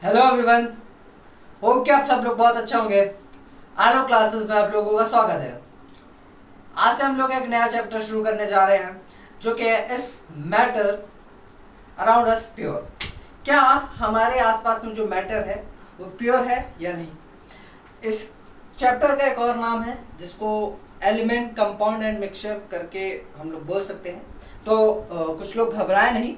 Hello everyone. Hope कि आप सब लोग बहुत अच्छा होंगे। आलो क्लासेस में आप लोगों का स्वागत है। आज से हम लोग एक नया चैप्टर शुरू करने जा रहे हैं जो कि है इस मैटर अराउंड अस प्योर। क्या हमारे आसपास में जो मैटर है वो प्योर है या नहीं। इस चैप्टर का एक और नाम है जिसको एलिमेंट कंपाउंड एंड मिक्सचर करके हम लोग बोल सकते हैं। तो कुछ लोग घबराए नहीं,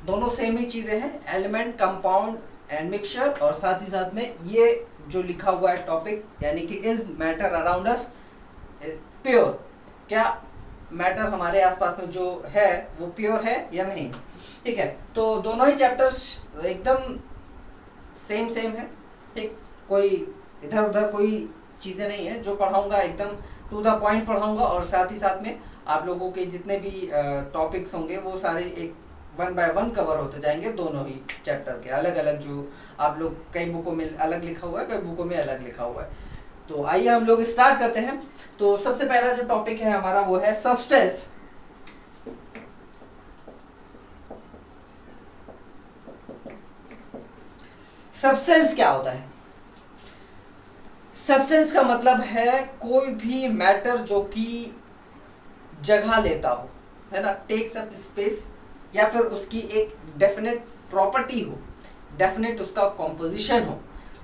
दोनों सेम ही चीजें हैं, एलिमेंट कंपाउंड एंड मिक्सचर। और साथ ही साथ में ये जो लिखा हुआ है टॉपिक यानी कि is matter around us is pure. क्या मैटर हमारे आसपास में जो है वो प्योर है या नहीं। ठीक है, तो दोनों ही चैप्टर्स एकदम सेम सेम है। ठीक, कोई इधर उधर कोई चीजें नहीं है। जो पढ़ाऊंगा एकदम टू द पॉइंट पढ़ाऊंगा और साथ ही साथ में आप लोगों के जितने भी टॉपिक्स होंगे वो सारे एक वन बाय वन कवर होते जाएंगे। दोनों ही चैप्टर के अलग अलग जो आप लोग कई बुकों में अलग लिखा हुआ है, कई बुकों में अलग लिखा हुआ है। तो आइए हम लोग स्टार्ट करते हैं। तो सबसे पहला जो टॉपिक है हमारा वो है सब्सटेंस। सब्सटेंस क्या होता है? सब्सटेंस का मतलब है कोई भी मैटर जो कि जगह लेता हो, है ना, टेक्स अप स्पेस, या फिर उसकी एक डेफिनेट प्रॉपर्टी हो, डेफिनेट उसका कॉम्पोजिशन हो,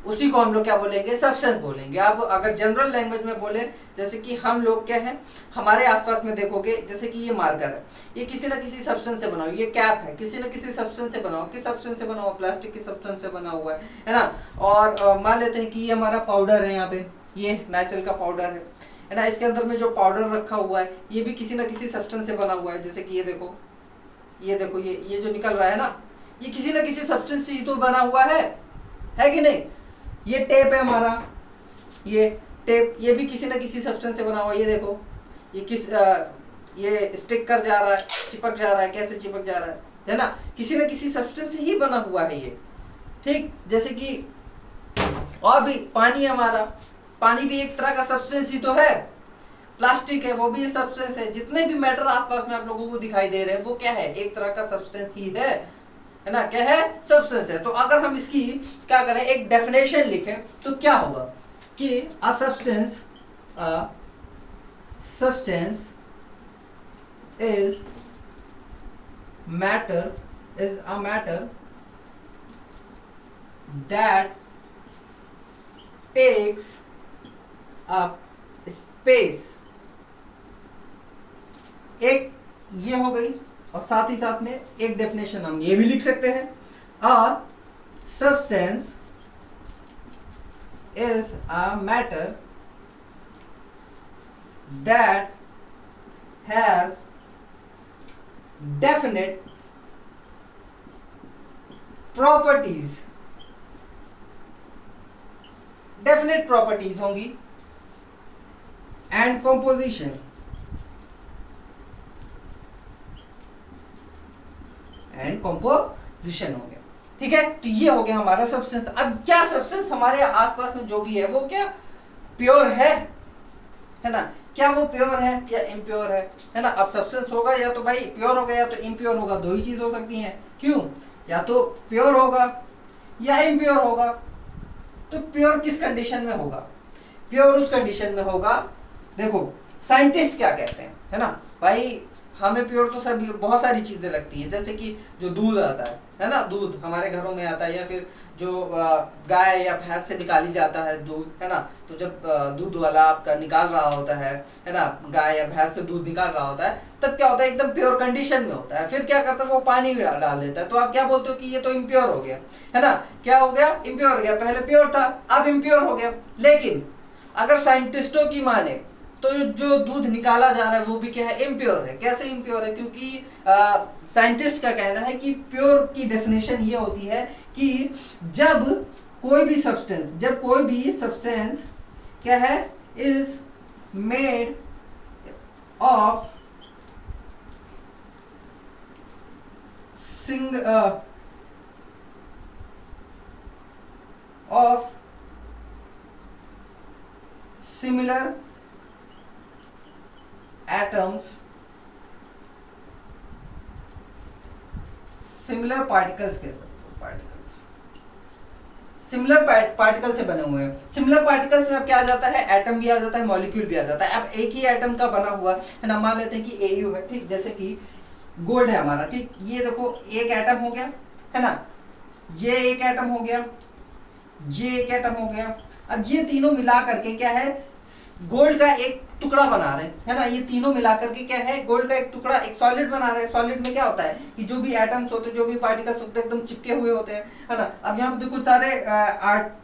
उसी को हम लोग क्या बोलेंगे? सब्सटेंस बोलेंगे। अब अगर जनरल लैंग्वेज में बोले, जैसे कि हम लोग क्या है, हमारे आसपास में देखोगे, जैसे कि ये मार्कर है, ये किसी ना किसी सब्सटेंस से बना हुआ, ये कैप है किसी ना किसी सब्सटेंस से बना हुआ। किस सब्सटेंस से बना हुआ? प्लास्टिक की सब्सटेंस से बना हुआ है ना। और मान लेते हैं कि ये हमारा पाउडर है, यहाँ पे ये नाइसिल का पाउडर है ना। इसके अंदर में जो पाउडर रखा हुआ है ये भी किसी ना किसी सब्सटेंस से बना हुआ है। जैसे कि ये देखो, ये देखो, ये जो निकल रहा है ना, ये किसी ना किसी सब्सटेंस से तो बना हुआ है कि नहीं। ये टेप है हमारा, ये टेप, ये भी किसी ना किसी सब्सटेंस से बना हुआ है। ये देखो, ये स्टिक कर जा रहा है, चिपक जा रहा है। कैसे चिपक जा रहा है ना, किसी ना किसी सब्सटेंस से ही बना हुआ है ये। ठीक, जैसे कि और भी पानी है हमारा, पानी भी एक तरह का सब्सटेंस ही तो है। प्लास्टिक है, वो भी सब्सटेंस है। जितने भी मैटर आसपास में आप लोगों को दिखाई दे रहे हैं वो क्या है? एक तरह का सब्सटेंस ही है ना। क्या है? सब्सटेंस है। तो अगर हम इसकी क्या करें, एक डेफिनेशन लिखें, तो क्या होगा कि a substance is a matter that takes up space. एक ये हो गई, और साथ ही साथ में एक डेफिनेशन हम ये भी लिख सकते हैं, अ substance is a matter that has definite properties. Definite properties होंगी एंड कंपोजिशन हो गया। ठीक है, तो ये हो गया हमारा सब्सटेंस। अब क्या सब्सटेंस हमारे आसपास में जो भी है वो क्या प्योर है ना। क्या वो प्योर है या इम्प्योर है ना। अब सब्सटेंस होगा या तो भाई प्योर होगा या तो इम्प्योर होगा, दो ही चीज हो सकती है। क्यों? या तो प्योर होगा या इम्प्योर होगा। तो प्योर किस कंडीशन में होगा? प्योर उस कंडीशन में होगा, देखो साइंटिस्ट क्या कहते हैं, है ना भाई। हमें प्योर तो सभी बहुत सारी चीजें लगती है, जैसे कि जो दूध आता है ना, दूध हमारे घरों में आता है, या फिर जो गाय या भैंस से निकाली जाता है दूध, है ना। तो जब दूध वाला आपका निकाल रहा होता है ना, गाय या भैंस से दूध निकाल रहा होता है, तब क्या होता है? एकदम प्योर कंडीशन में होता है। फिर क्या करता है? वो पानी में डाल देता है। तो आप क्या बोलते हो कि ये तो इम्प्योर हो गया, है ना। क्या हो गया? इम्प्योर हो गया। पहले प्योर था, अब इम्प्योर हो गया। लेकिन अगर साइंटिस्टों की माने तो जो दूध निकाला जा रहा है वो भी क्या है? इम्प्योर है। कैसे इम्प्योर है? क्योंकि साइंटिस्ट का कहना है कि प्योर की डेफिनेशन ये होती है कि जब कोई भी सब्सटेंस क्या है? Is made of of similar atoms, similar particles कह सकते हो, पार्टिकल्स। सिमिलर पार्टिकल से बने हुए हैं। सिमिलर पार्टिकल्स में अब क्या आ जाता है, एटम भी आ जाता है, मॉलिक्यूल भी आ जाता है। अब एक ही एटम का बना हुआ है ना, मान लेते हैं कि एयू है, ठीक, जैसे कि गोल्ड है हमारा, ठीक, ये देखो एक एटम हो गया है ना, ये एक एटम हो गया, ये एक एटम हो गया। अब ये तीनों मिला करके क्या है, गोल्ड का एक टुकड़ा बना रहे हैं, है ना, ये तीनों मिलाकर के क्या है, गोल्ड का एक टुकड़ा, एक सॉलिड बना रहे हैं। सॉलिड में क्या होता है कि जो भी एटम्स होते हैं, जो भी पार्टिकल्स होते हैं, एकदम चिपके हुए होते हैं, है ना। अब यहाँ पे देखो सारे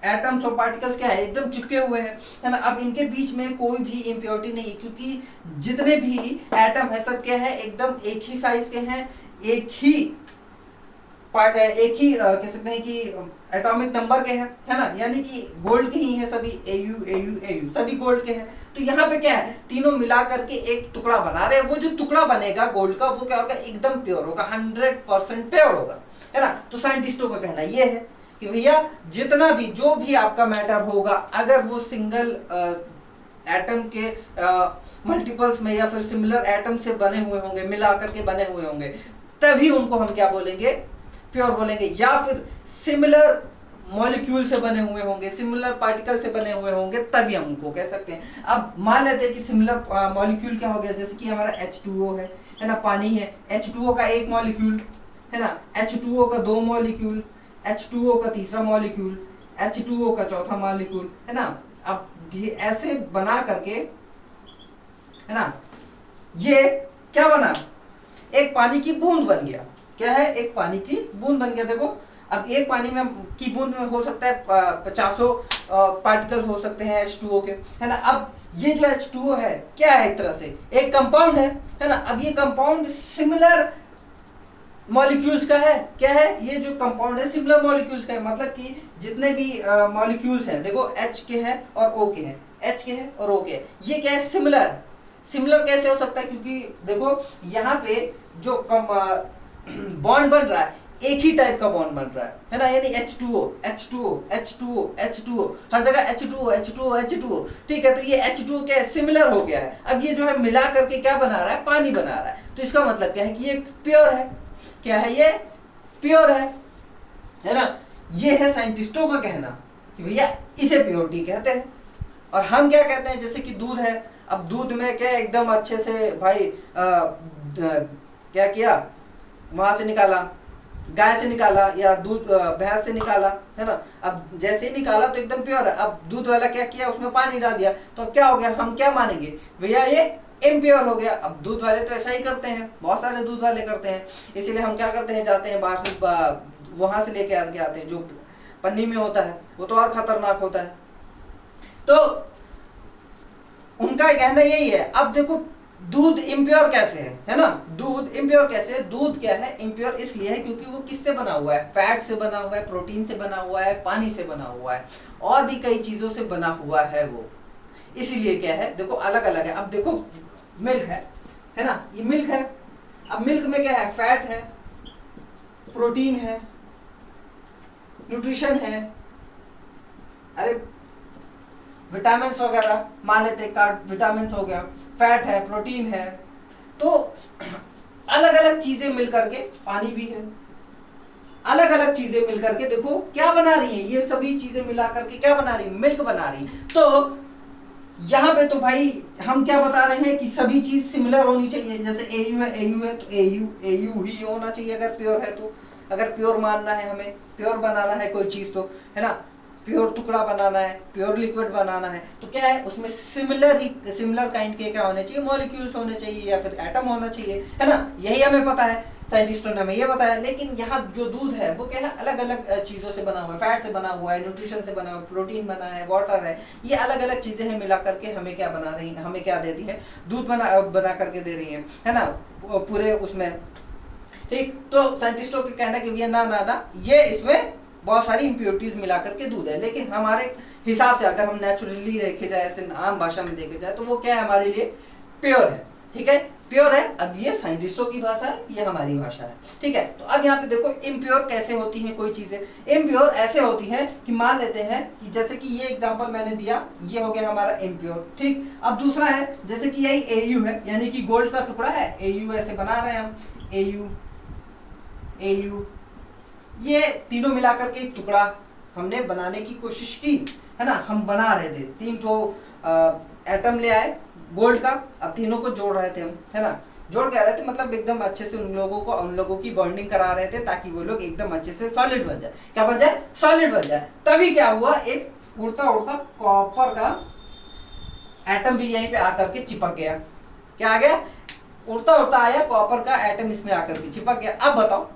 एटम्स और पार्टिकल्स क्या है, एकदम चिपके हुए हैं, है ना। अब इनके बीच में कोई भी इम्प्योरिटी नहीं है, क्योंकि जितने भी एटम है सब क्या है, एकदम एक ही साइज के हैं, एक ही पार्ट है, एक ही कह सकते हैं कि एटॉमिक नंबर के हैं, है ना, यानी कि गोल्ड के ही हैं सभी, एयू एयू एयू सभी गोल्ड के हैं। तो यहाँ पे क्या है, तीनों मिला करके एक टुकड़ा बना रहे हैं। वो जो टुकड़ा बनेगा गोल्ड का, वो क्या होगा, एकदम प्योर होगा, 100% प्योर होगा, है ना। तो साइंटिस्टों का कहना ये है कि भैया जितना भी जो भी आपका मैटर होगा, अगर वो सिंगल एटम के मल्टीपल्स में या फिर सिमिलर एटम से बने हुए होंगे, मिला करके बने हुए होंगे, तभी उनको हम क्या बोलेंगे, प्योर बोलेंगे। या फिर सिमिलर मॉलिक्यूल से बने हुए होंगे, सिमिलर पार्टिकल से बने हुए होंगे, तभी हम उनको कह सकते हैं। अब मान लेते हैं कि सिमिलर मॉलिक्यूल क्या हो गया, जैसे कि हमारा H2O है ना, पानी है, H2O का एक मॉलिक्यूल, है ना, H2O का दो मॉलिक्यूल, H2O का तीसरा मॉलिक्यूल, H2O का चौथा मॉलिक्यूल, है ना। अब ऐसे बना करके, है ना, ये क्या बना, एक पानी की बूंद बन गया। क्या है, एक पानी की बूंद बन गया। देखो अब एक पानी में की बूंद में हो सकता है 50 पार्टिकल्स हो सकते हैं H2O के, है ना। अब ये जो H2O है क्या है, एक तरह से एक कंपाउंड है ना। अब ये कंपाउंड सिमिलर मॉलिक्यूल्स का है, क्या है, ये जो कंपाउंड है सिमिलर मॉलिक्यूल्स का है, मतलब कि जितने भी मॉलिक्यूल्स हैं, देखो H के हैं और O के हैं, H के हैं और O के हैं, ये क्या है, सिमिलर। सिमिलर कैसे हो सकता है, क्योंकि देखो यहाँ पे जो बॉन्ड बन रहा है, एक ही टाइप का बॉन्ड बन रहा है ना, यानी H2O H2O H2O H2O, हर जगह H2O H2O H2O, ठीक है। तो ये H2O क्या है, सिमिलर हो गया है। अब ये जो है मिला करके क्या बना रहा है, पानी बना रहा है। तो इसका मतलब क्या है कि ये प्योर है, क्या है, ये प्योर है ना। ये है साइंटिस्टों का कहना कि भैया इसे प्योरिटी कहते हैं। और हम क्या कहते हैं, जैसे कि दूध है, अब दूध में क्या एकदम अच्छे से भाई क्या किया, वहां से निकाला, गाय से निकाला या दूध भैंस से निकाला, है ना। अब जैसे ही निकाला तो एकदम प्योर है। अब दूध वाला क्या किया, उसमें पानी डाल दिया, तो अब क्या हो गया, हम क्या मानेंगे, भैया ये इम्प्योर हो गया। अब दूध वाले तो ऐसा ही करते हैं, बहुत सारे दूध वाले करते हैं, इसीलिए हम क्या करते हैं, जाते हैं बाहर से, वहां से लेके आते हैं, जो पन्नी में होता है वो तो और खतरनाक होता है। तो उनका कहना यही है। अब देखो दूध इम्प्योर कैसे है ना, दूध इम्प्योर कैसे है, दूध क्या है, इम्प्योर इसलिए है क्योंकि वो किससे बना हुआ है, फैट से बना हुआ है, प्रोटीन से बना हुआ है, पानी से बना हुआ है, और भी कई चीजों से बना हुआ है वो, इसीलिए क्या है, देखो अलग अलग है। अब देखो मिल्क है ना, ये मिल्क है। अब मिल्क में क्या है, फैट है, प्रोटीन है, न्यूट्रिशन है, अरे विटामिन वगैरह मान लेते, विटामिन हो गया, फैट है, प्रोटीन है, तो अलग अलग चीजें मिलकर के, पानी भी है, अलग अलग चीजें मिलकर के देखो क्या बना रही है, ये सभी चीजें मिला करके क्या बना रही है, मिल्क बना रही है। तो यहाँ पे तो भाई हम क्या बता रहे हैं कि सभी चीज सिमिलर होनी चाहिए, जैसे एयू है तो एयू ही होना चाहिए अगर प्योर है तो। अगर प्योर मानना है, हमें प्योर बनाना है कोई चीज तो, है ना, प्योर टुकड़ा बनाना है, प्योर लिक्विड बनाना है, तो क्या है उसमें सिमिलर काइंड के क्या होने चाहिए, मॉलिक्यूल्स होने चाहिए या फिर एटम होना चाहिए, है ना। यही हमें पता है, साइंटिस्टों ने हमें ये बताया। लेकिन यहाँ जो दूध है वो क्या है, अलग अलग चीजों से बना हुआ है, फैट से बना हुआ है, न्यूट्रिशन से बना हुआ है, प्रोटीन बना है, वाटर है, ये अलग अलग चीजें हैं, मिला करके हमें क्या बना रही है, हमें क्या देती है, दूध बना करके दे रही है ना, पूरे उसमें, ठीक। तो साइंटिस्टों का कहना कि ना ना ना, ये इसमें बहुत सारी इम्प्योरिटीज मिला करके दूध है। लेकिन हमारे हिसाब से अगर हम नेचुरली देखे जाए, ऐसे आम भाषा में देखे जाए, तो वो क्या है, हमारे लिए प्योर है, ठीक है, प्योर है। अब ये साइंटिस्टों की भाषा है, ये हमारी भाषा है, ठीक है। तो अब यहाँ पे देखो इम्प्योर कैसे होती है कोई चीजें, इम्प्योर ऐसे होती है कि मान लेते हैं कि जैसे कि ये एग्जांपल मैंने दिया, ये हो गया हमारा इम्प्योर, ठीक। अब दूसरा है, जैसे कि यही एयू है, यानी कि गोल्ड का टुकड़ा है, एयू ऐसे बना रहे हैं हम, एयू एयू, ये तीनों मिलाकर के एक टुकड़ा, हमने बनाने की कोशिश की, है ना, हम बना रहे थे 3 ठो एटम ले आए गोल्ड का, अब तीनों को जोड़ रहे थे हम, है ना, जोड़ के आ रहे थे, मतलब एकदम अच्छे से उन लोगों की बॉन्डिंग करा रहे थे ताकि वो लोग एकदम अच्छे से सॉलिड बन जाए। क्या बन जाए? सॉलिड बन जाए। तभी क्या हुआ, एक उड़ता उड़ता कॉपर का एटम भी यहीं पे आकर के चिपक गया। क्या आ गया? उड़ता उड़ता आया कॉपर का एटम इसमें आकर के चिपक गया। अब बताओ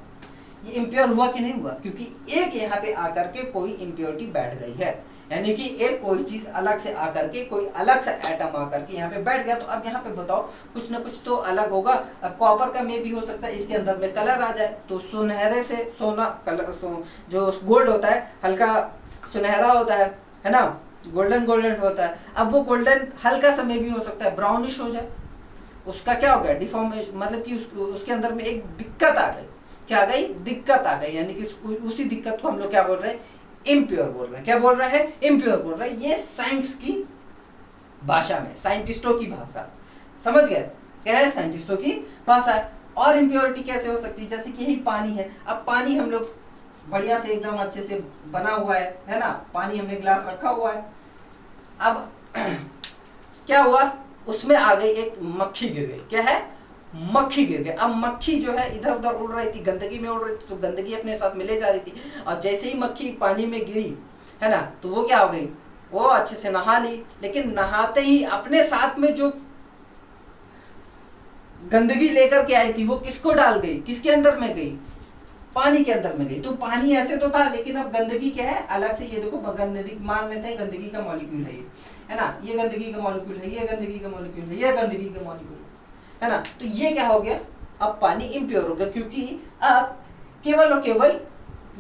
ये इम्प्योर हुआ कि नहीं हुआ? क्योंकि एक यहाँ पे आकर के कोई इम्प्योरिटी बैठ गई है, यानी कि एक कोई चीज अलग से आकर के, कोई अलग सा एटम आकर के यहाँ पे बैठ गया। तो अब यहाँ पे बताओ कुछ ना कुछ तो अलग होगा। अब कॉपर का में भी हो सकता है इसके अंदर में कलर आ जाए, तो सुनहरे से सोना कलर, जो गोल्ड होता है हल्का सुनहरा होता है ना, गोल्डन गोल्डन होता है। अब वो गोल्डन हल्का सा में भी हो सकता है ब्राउनिश हो जाए, उसका क्या हो गया? डिफॉर्मेशन, मतलब कि उसके अंदर में एक दिक्कत आ गई। क्या आ गई? दिक्कत आ गई, यानी कि उसी दिक्कत को हम लोग क्या बोल रहे हैं? इम्प्योर बोल रहे हैं। क्या बोल रहे हैं? इम्प्योर बोल रहे हैं। ये साइंस की भाषा में, साइंटिस्टों की भाषा, समझ गए? क्या है? साइंटिस्टों की भाषा है। और इम्प्योरिटी कैसे हो सकती है? जैसे कि यही पानी है। अब पानी हम लोग बढ़िया से एकदम अच्छे से बना हुआ है ना, पानी हमने गिलास रखा हुआ है। अब क्या हुआ, उसमें आ गई एक मक्खी गिर गई। क्या है? मक्खी गिर गई। अब मक्खी जो है इधर उधर उड़ रही थी, गंदगी में उड़ रही थी, तो गंदगी अपने साथ में ले जा रही थी। और जैसे ही मक्खी पानी में गिरी, है ना, तो वो क्या हो गई? वो अच्छे से नहा ली, लेकिन नहाते ही अपने साथ में जो गंदगी लेकर के आई थी वो किसको डाल गई? किसके अंदर में गई? पानी के अंदर में गई। तो पानी ऐसे तो था, लेकिन अब गंदगी क्या है? अलग से। ये देखो गंदगी मान लेते हैं, गंदगी का मॉलिक्यूल है ना, ये गंदगी का मॉलिक्यूल है, ये गंदगी का मॉलिक्यूल है, ये गंदगी का मॉलिक्यूल है ना। तो ये क्या हो गया? अब पानी इम्प्योर हो गया, क्योंकि अब केवल और केवल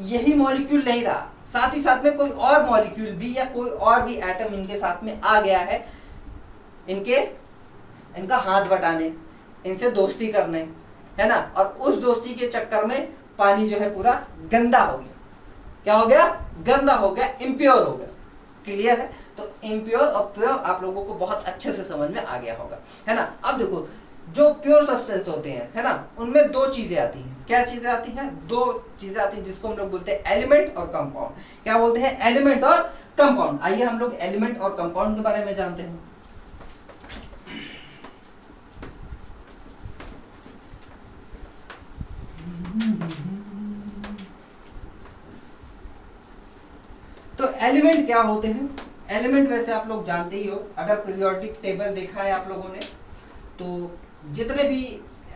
यही मॉलिक्यूल नहीं रहा, साथ ही साथ में कोई और मॉलिक्यूल भी या कोई और भी एटम इनके साथ में आ गया है, इनका हाथ बटाने, इनसे दोस्ती करने, है ना। और उस दोस्ती के चक्कर में पानी जो है पूरा गंदा हो गया। क्या हो गया? गंदा हो गया, इम्प्योर हो गया। क्लियर है? तो इम्प्योर और प्योर आप लोगों को बहुत अच्छे से समझ में आ गया होगा, है ना। अब देखो जो प्योर सब्सटेंस होते हैं, है ना, उनमें दो चीजें आती हैं। क्या चीजें आती हैं? दो चीजें आती हैं, जिसको हम लोग बोलते हैं एलिमेंट और कंपाउंड। क्या बोलते हैं? एलिमेंट और कंपाउंड। आइए हम लोग एलिमेंट और कंपाउंड के बारे में जानते हैं। तो एलिमेंट क्या होते हैं? एलिमेंट वैसे आप लोग जानते ही हो, अगर पीरियोडिक टेबल देखा है आप लोगों ने, तो जितने भी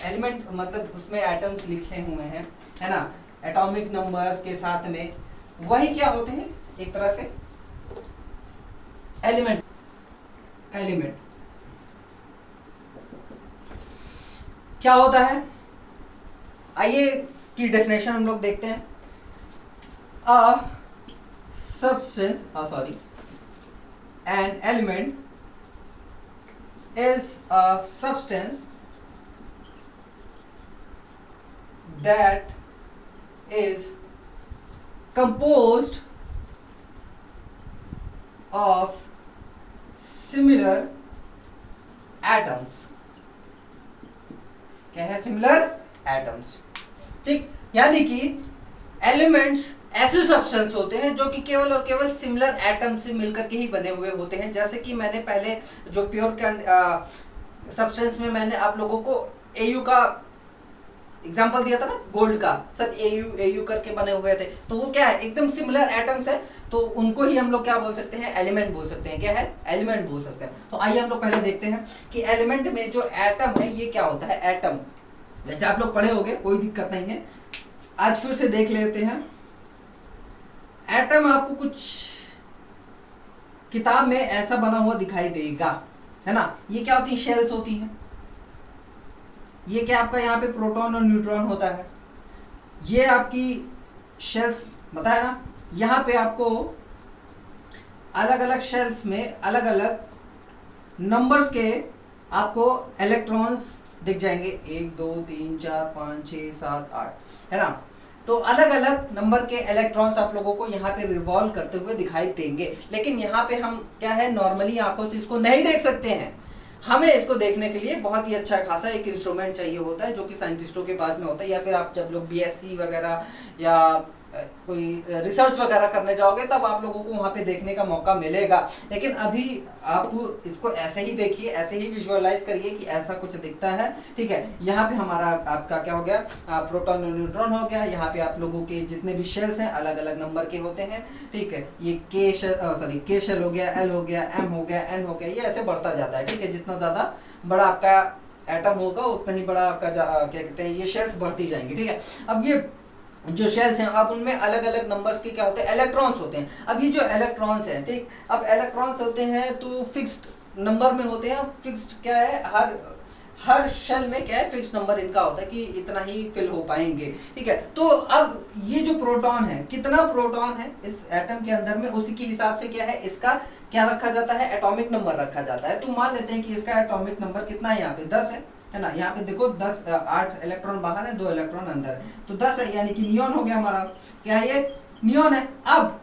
एलिमेंट, मतलब उसमें एटम्स लिखे हुए हैं, है ना, एटॉमिक नंबर्स के साथ में, वही क्या होते हैं? एक तरह से एलिमेंट। एलिमेंट क्या होता है? आइए इसकी डेफिनेशन हम लोग देखते हैं। अ substance, an element is a substance that is composed of similar atoms। क्या है? Similar atoms. ठीक, यानी कि एलिमेंट्स ऐसे सब्सटेंस होते हैं जो कि केवल और केवल सिमिलर एटम से मिलकर के ही बने हुए होते हैं। जैसे कि मैंने पहले जो प्योर सब्सटेंस में मैंने आप लोगों को एयू का एग्जांपल दिया था ना, गोल्ड का, सब एयू एयू करके बने हुए थे। तो वो क्या है? एकदम सिमिलर एटम्स है, तो उनको ही हम लोग क्या बोल सकते हैं? एलिमेंट बोल सकते हैं। क्या है? एलिमेंट बोल सकते हैं। तो आइए हम लोग पहले देखते हैं कि एलिमेंट में जो एटम है ये क्या होता है। एटम वैसे आप लोग पढ़े होंगे, कोई दिक्कत नहीं है, आज फिर से देख लेते हैं। एटम आपको कुछ किताब में ऐसा बना हुआ दिखाई देगा, है ना। ये क्या होती है? शेल्स होती हैं। ये क्या आपका यहाँ पे प्रोटॉन और न्यूट्रॉन होता है, ये आपकी शेल्स बताया ना। यहाँ पे आपको अलग अलग शेल्स में अलग अलग नंबर्स के आपको इलेक्ट्रॉन्स दिख जाएंगे, 1 2 3 4 5 6 7 8, है ना। तो अलग अलग नंबर के इलेक्ट्रॉन्स आप लोगों को यहाँ पे रिवॉल्व करते हुए दिखाई देंगे। लेकिन यहाँ पे हम क्या है, नॉर्मली आंखों से इसको नहीं देख सकते हैं। हमें इसको देखने के लिए बहुत ही अच्छा खासा एक इंस्ट्रूमेंट चाहिए होता है, जो कि साइंटिस्टों के पास में होता है, या फिर आप जब लोग बीएससी वगैरह या कोई रिसर्च वगैरह करने जाओगे तब आप लोगों को वहां पे देखने का मौका मिलेगा। लेकिन अभी आप इसको ऐसे ही देखिए, ऐसे ही विजुअलाइज करिए कि ऐसा कुछ दिखता है, ठीक है। यहाँ पे हमारा आपका क्या हो गया, प्रोटॉन और न्यूट्रॉन हो गया। यहाँ पे आप लोगों के जितने भी शेल्स हैं अलग अलग नंबर के होते हैं, ठीक है। ये के शेल हो गया, एल हो गया, एम हो गया, एन हो गया, ये ऐसे बढ़ता जाता है, ठीक है। जितना ज्यादा बड़ा आपका एटम होगा उतना ही बड़ा आपका क्या कहते हैं, ये शेल्स बढ़ती जाएंगी, ठीक है। अब ये जो शेल्स हैं अब उनमें अलग अलग नंबर्स के क्या होते हैं, इलेक्ट्रॉन्स होते हैं। अब ये जो इलेक्ट्रॉन्स हैं, ठीक, अब इलेक्ट्रॉन्स होते हैं तो फिक्स्ड नंबर में होते हैं। फिक्स्ड क्या है, हर शेल में क्या है, फिक्स नंबर इनका होता है कि इतना ही फिल हो पाएंगे, ठीक है। तो अब ये जो प्रोटॉन है, कितना प्रोटॉन है इस एटम के अंदर में, उसी के हिसाब से क्या है, इसका क्या रखा जाता है, एटॉमिक नंबर रखा जाता है। तो मान लेते हैं कि इसका एटॉमिक नंबर कितना है, यहाँ पे 10 है ना। यहाँ पे देखो 10 8 इलेक्ट्रॉन बाहर है, 2 इलेक्ट्रॉन अंदर है, तो 10 है, यानी कि नियॉन हो गया हमारा। क्या है ये, नियॉन है। अब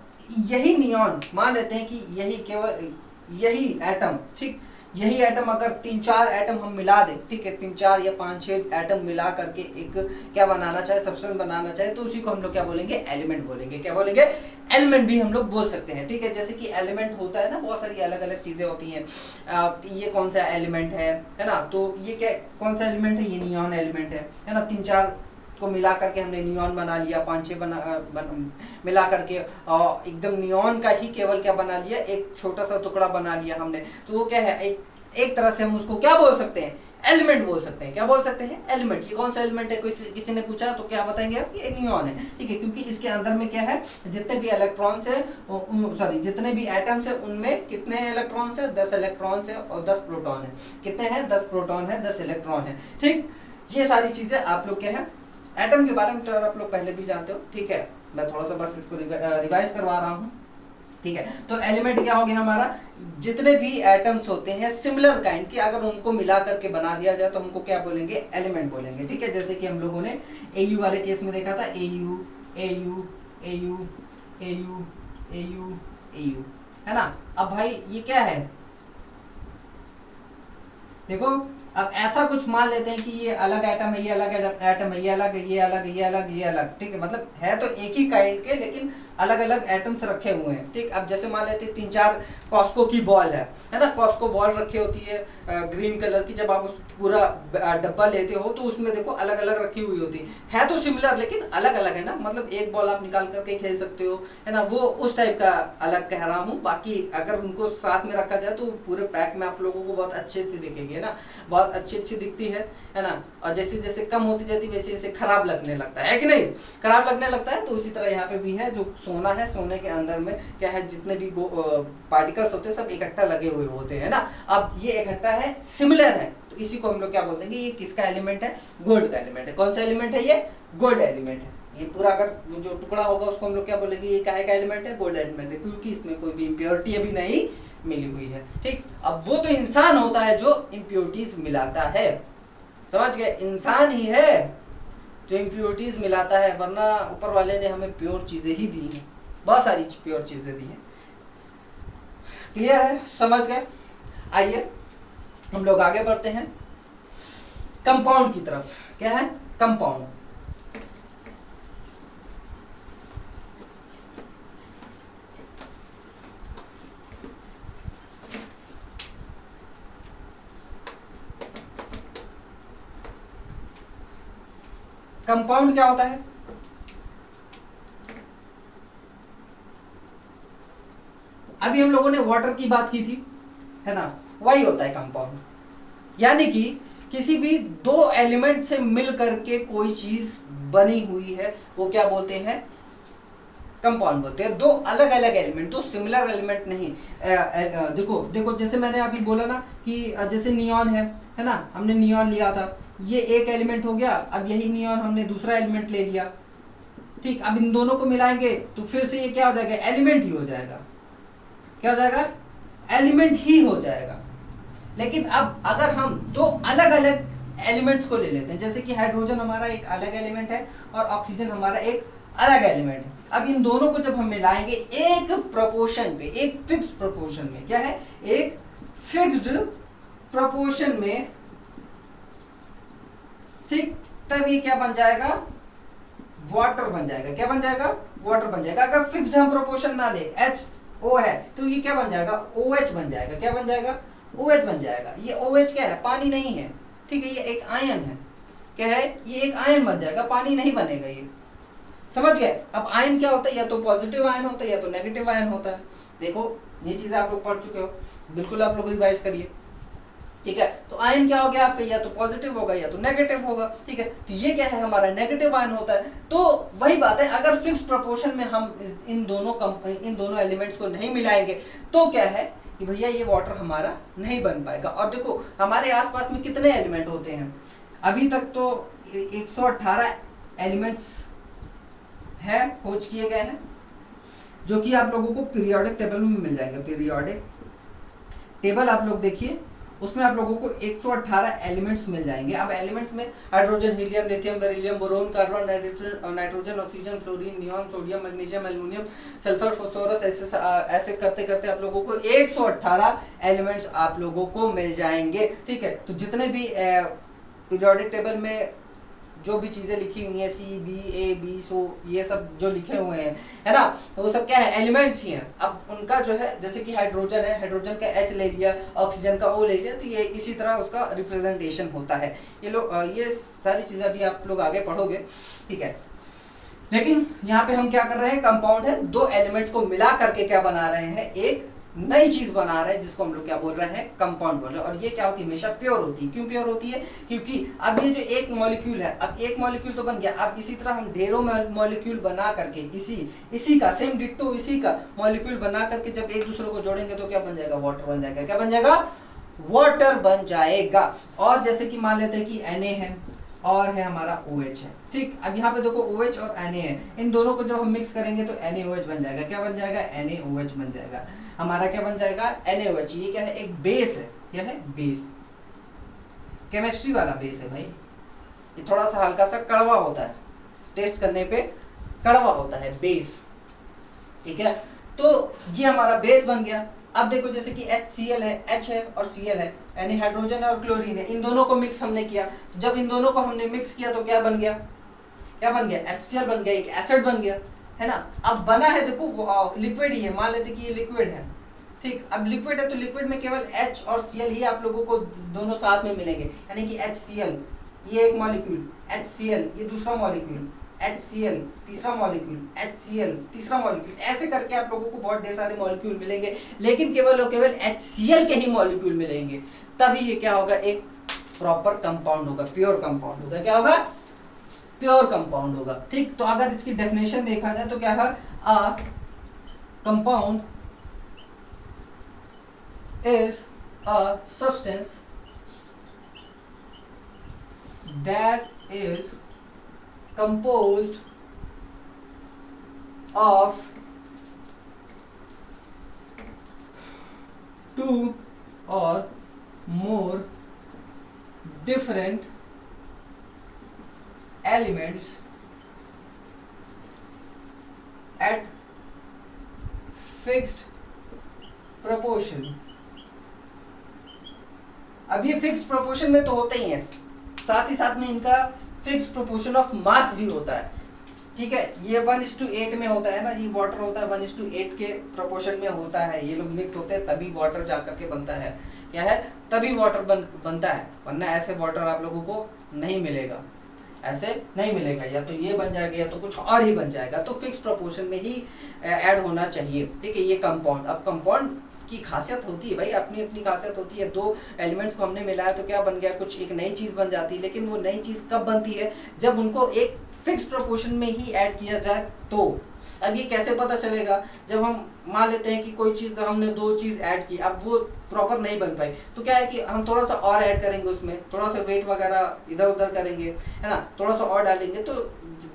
यही नियॉन मान लेते हैं कि यही केवल यही एटम, ठीक, यही एटम अगर 3-4 एटम हम मिला दें, ठीक है, 3-4 या 5-6 एटम मिला करके एक क्या बनाना चाहे, सब्सटेंस बनाना चाहे, तो उसी को हम लोग क्या बोलेंगे, एलिमेंट बोलेंगे। क्या बोलेंगे, एलिमेंट भी हम लोग बोल सकते हैं, ठीक है। जैसे कि एलिमेंट होता है ना, बहुत सारी अलग अलग चीजें होती हैं। ये कौन सा एलिमेंट है ना, तो ये क्या कौन सा एलिमेंट है, ये नियॉन एलिमेंट है ना। 3-4 को मिला करके हमने नियॉन बना लिया, 5-6 मिला करके एकदम नियॉन का ही केवल क्या बना लिया, एक छोटा सा टुकड़ा बना लिया हमने। तो वो क्या है, एक तरह से हम उसको क्या बोल सकते हैं, एलिमेंट बोल सकते हैं। क्या बोल सकते हैं, एलिमेंट। ये कौन सा एलिमेंट है, कोई किसी ने पूछा तो क्या बताएंगे आप, ये नियॉन है, ठीक है। क्योंकि इसके अंदर में क्या है, जितने भी इलेक्ट्रॉन्स है, सॉरी जितने भी एटम्स है, उनमें कितने इलेक्ट्रॉन्स है, 10 इलेक्ट्रॉन्स है और 10 प्रोटॉन है। कितने हैं, 10 प्रोटॉन है, 10 इलेक्ट्रॉन है, ठीक। ये सारी चीजें आप लोग क्या है, एटम के बारे में तो आप लोग पहले भी जानते हो, ठीक है। मैं थोड़ा सा बस इसको रिवाइज करवा रहा हूँ, ठीक है। तो एलिमेंट क्या हो गया हमारा, जितने भी एटम्स होते हैं सिमिलर काइंड के, अगर उनको मिला करके बना दिया जाए तो हमको क्या बोलेंगे, एलिमेंट बोलेंगे, ठीक है। जैसे कि हम लोगों ने एयू वाले केस में देखा था, AU AU AU AU AU AU, है ना। अब भाई ये क्या है, देखो अब ऐसा कुछ मान लेते हैं कि ये अलग एटम है, ये अलग एटम है, ये अलग है, ये अलग, ये अलग, ये अलग, ठीक है। मतलब है तो एक ही काइंड के, लेकिन अलग अलग एटम्स रखे हुए हैं, ठीक। अब जैसे मान लेते हैं 3-4 कॉस्को की बॉल है ना। कॉस्को बॉल रखी होती है ग्रीन कलर की। जब आप उस पूरा डब्बा लेते हो तो उसमें देखो अलग अलग रखी हुई होती है तो सिमिलर लेकिन अलग अलग है ना। मतलब एक बॉल आप निकाल करके खेल सकते हो, है ना। वो उस टाइप का अलग कह रहा हूँ। बाकी अगर उनको साथ में रखा जाए तो पूरे पैक में आप लोगों को बहुत अच्छे से दिखेगी, है ना, बहुत अच्छी दिखती है ना। और जैसे जैसे कम होती जाती वैसे वैसे खराब लगने लगता है कि नहीं, खराब लगने लगता है। तो उसी तरह यहाँ पे भी है, जो सोना है, सोने के अंदर में क्या है, जितने भी पार्टिकल्स होते हैं सब इकट्ठा लगे हुए होते हैं ना। अब ये इकट्ठा है, सिमिलर है, तो इसी को हम लोग क्या बोलते हैं, ये किसका एलिमेंट है, गोल्ड का एलिमेंट है। कौन सा एलिमेंट है, ये गोल्ड एलिमेंट है। ये पूरा अगर जो टुकड़ा होगा उसको हम लोग क्या बोलेंगे, ये काहे का एलिमेंट है, गोल्ड एलिमेंट है, क्योंकि इसमें कोई भी इम्प्योरिटी अभी नहीं मिली हुई है, ठीक। अब वो तो इंसान होता है जो इम्प्योरिटीज मिलाता है, समझ गए, इंसान ही है जो इम्प्योरिटीज मिलाता है, वरना ऊपर वाले ने हमें प्योर चीजें ही दी हैं, बहुत सारी प्योर चीजें दी हैं। क्लियर है, समझ गए। आइए हम लोग आगे बढ़ते हैं कंपाउंड की तरफ। क्या है, कंपाउंड। कंपाउंड क्या होता है, अभी हम लोगों ने वाटर की बात की थी, है ना, वही होता है कंपाउंड। यानी कि किसी भी दो एलिमेंट से मिल करके कोई चीज बनी हुई है, वो क्या बोलते हैं, कंपाउंड बोलते हैं। दो अलग अलग एलिमेंट, दो सिमिलर एलिमेंट नहीं। देखो देखो, जैसे मैंने अभी बोला ना कि जैसे नियॉन है ना, हमने नियॉन लिया था, ये एक एलिमेंट हो गया। अब यही नियॉन हमने दूसरा एलिमेंट ले लिया, ठीक। अब इन दोनों को मिलाएंगे तो फिर से ये क्या हो जाएगा, एलिमेंट ही हो जाएगा। क्या हो जाएगा, एलिमेंट ही हो जाएगा। लेकिन अब अगर हम दो अलग अलग एलिमेंट्स को ले लेते हैं, जैसे कि हाइड्रोजन हमारा एक अलग एलिमेंट है और ऑक्सीजन हमारा एक अलग एलिमेंट है। अब इन दोनों को जब हम मिलाएंगे एक प्रोपोर्शन पे, एक फिक्स्ड प्रोपोर्शन में, क्या है, एक फिक्स्ड प्रोपोर्शन में, ठीक, तब ये क्या बन जाएगा, वाटर बन जाएगा। क्या बन जाएगा, वाटर बन जाएगा। अगर फिक्स्ड हम प्रोपोर्शन ना ले, HO है, तो ये क्या बन जाएगा, OH बन जाएगा। क्या बन जाएगा, OH बन जाएगा। ये OH क्या है, पानी नहीं है, ठीक है, ये एक आयन है। क्या है, ये एक आयन बन जाएगा, पानी नहीं बनेगा ये। समझ गए। अब आयन क्या होता है, या तो पॉजिटिव आयन होता है या तो नेगेटिव आयन होता है। देखो ये चीजें आप लोग पढ़ चुके हो, बिल्कुल आप लोग रिवाइज करिए, ठीक है। तो आयन क्या हो गया आपका, या तो पॉजिटिव होगा या तो नेगेटिव होगा, ठीक है। तो ये क्या है, हमारा नेगेटिव आयन होता है। तो वही बात है, अगर फिक्स प्रोपोर्शन में हम इन दोनों एलिमेंट्स को नहीं मिलाएंगे तो क्या है कि भैया ये वाटर हमारा नहीं बन पाएगा। और देखो हमारे आसपास में कितने एलिमेंट होते हैं, अभी तक तो 118 एलिमेंट्स है, खोज किए गए हैं, जो कि आप लोगों को पीरियोडिक टेबल में मिल जाएंगे। पीरियोडिक टेबल आप लोग देखिए, उसमें आप लोगों को 118 एलिमेंट्स मिल जाएंगे। अब एलिमेंट्स में hydrogen, helium, lithium, beryllium, boron, carbon, nitrogen, oxygen, fluorine, neon, sodium, magnesium, aluminium, sulphur, phosphorus, ऐसे करते करते आप लोगों को 118 एलिमेंट्स आप लोगों को मिल जाएंगे, ठीक है। तो जितने भी पीरियोडिक टेबल में जो भी चीजें लिखी हुई हैं, CBA, सो ये सब जो लिखे हुए हैं, है ना, तो वो सब क्या है, एलिमेंट्स ही हैं। अब उनका जो है, जैसे कि हाइड्रोजन है, हाइड्रोजन का H ले लिया, ऑक्सीजन का O ले लिया, तो ये इसी तरह उसका रिप्रेजेंटेशन होता है। ये सारी चीजें भी आप लोग आगे पढ़ोगे, ठीक है। लेकिन यहाँ पे हम क्या कर रहे हैं, कंपाउंड है, दो एलिमेंट्स को मिला करके क्या बना रहे हैं, एक नई चीज बना रहे हैं, जिसको हम लोग क्या बोल रहे हैं, कंपाउंड बोल रहे हैं। और ये क्या होती है, हमेशा प्योर होती है। क्यों प्योर होती है, क्योंकि अब ये जो एक मॉलिक्यूल है, अब एक मॉलिक्यूल तो बन गया, अब इसी तरह हम ढेरों मॉलिक्यूल बना करके इसी का सेम डिट्टो इसी का मॉलिक्यूल बना करके जब एक दूसरे को जोड़ेंगे तो क्या बन जाएगा, वाटर बन जाएगा। क्या बन जाएगा, वाटर बन जाएगा। और जैसे कि मान लेते हैं कि Na है और है हमारा OH है, ठीक। अब यहाँ पे देखो OH और Na है, इन दोनों को जब हम मिक्स करेंगे तो NaOH बन जाएगा। क्या बन जाएगा, NaOH बन जाएगा। हमारा क्या बन जाएगा, NaOH। ये क्या है, एक बेस है। क्या है, बेस, केमिस्ट्री वाला बेस है भाई। ये थोड़ा सा हल्का सा कड़वा होता है, टेस्ट करने पे कड़वा होता है, बेस, ठीक है। तो ये हमारा बेस बन गया। अब देखो जैसे कि HCl है, H है और Cl है, यानी हाइड्रोजन और क्लोरीन है, इन दोनों को मिक्स हमने किया। जब इन दोनों को हमने मिक्स किया तो क्या बन गया, क्या बन गया, HCl बन गया, एक एसिड बन गया, है ना। अब बना है, देखो लिक्विड ही है, मान लेते कि ये लिक्विड है, ठीक। अब लिक्विड है तो लिक्विड में केवल H और Cl ही आप लोगों को दोनों साथ में मिलेंगे, यानी कि HCl ये एक मॉलिक्यूल, HCl ये दूसरा मॉलिक्यूल, HCl तीसरा मॉलिक्यूल, HCl तीसरा मॉलिक्यूल, ऐसे करके आप लोगों को बहुत ढेर सारे मॉलिक्यूल मिलेंगे, लेकिन केवल और केवल HCl के ही मॉलिक्यूल मिलेंगे। तभी ये क्या होगा, एक प्रॉपर कंपाउंड होगा, प्योर कंपाउंड होगा। क्या होगा, प्योर कंपाउंड होगा, ठीक। तो अगर इसकी डेफिनेशन देखा जाए तो क्या है, a compound is a substance that is composed of two or more different elements at fixed proportion। अब ये फिक्स प्रोपोर्शन में तो होते ही हैं, साथ ही साथ में इनका फिक्स प्रोपोर्शन ऑफ मास भी होता है, ठीक है। ये 1:8 में होता है ना, ये वाटर होता है 1:8 के प्रोपोर्शन में होता है। ये लोग मिक्स होते हैं तभी वाटर जाकर के बनता है। क्या है, तभी वाटर बनता है, वरना ऐसे वाटर आप लोगों को नहीं मिलेगा, ऐसे नहीं मिलेगा। या तो ये बन जाएगा या तो कुछ और ही बन जाएगा। तो फिक्स प्रोपोर्शन में ही ऐड होना चाहिए, ठीक है। ये कंपाउंड, अब कंपाउंड की खासियत होती है भाई, अपनी अपनी खासियत होती है। दो एलिमेंट्स को हमने मिलाया तो क्या बन गया, कुछ एक नई चीज बन जाती है। लेकिन वो नई चीज कब बनती है, जब उनको एक फिक्स प्रोपोर्शन में ही ऐड किया जाए तो। अब ये कैसे पता चलेगा, जब हम मान लेते हैं कि कोई चीज हमने दो चीज ऐड की, अब वो प्रॉपर नहीं बन पाई, तो क्या है कि हम थोड़ा सा और ऐड करेंगे, उसमें थोड़ा सा वेट वगैरह इधर उधर करेंगे, है ना, थोड़ा सा और डालेंगे। तो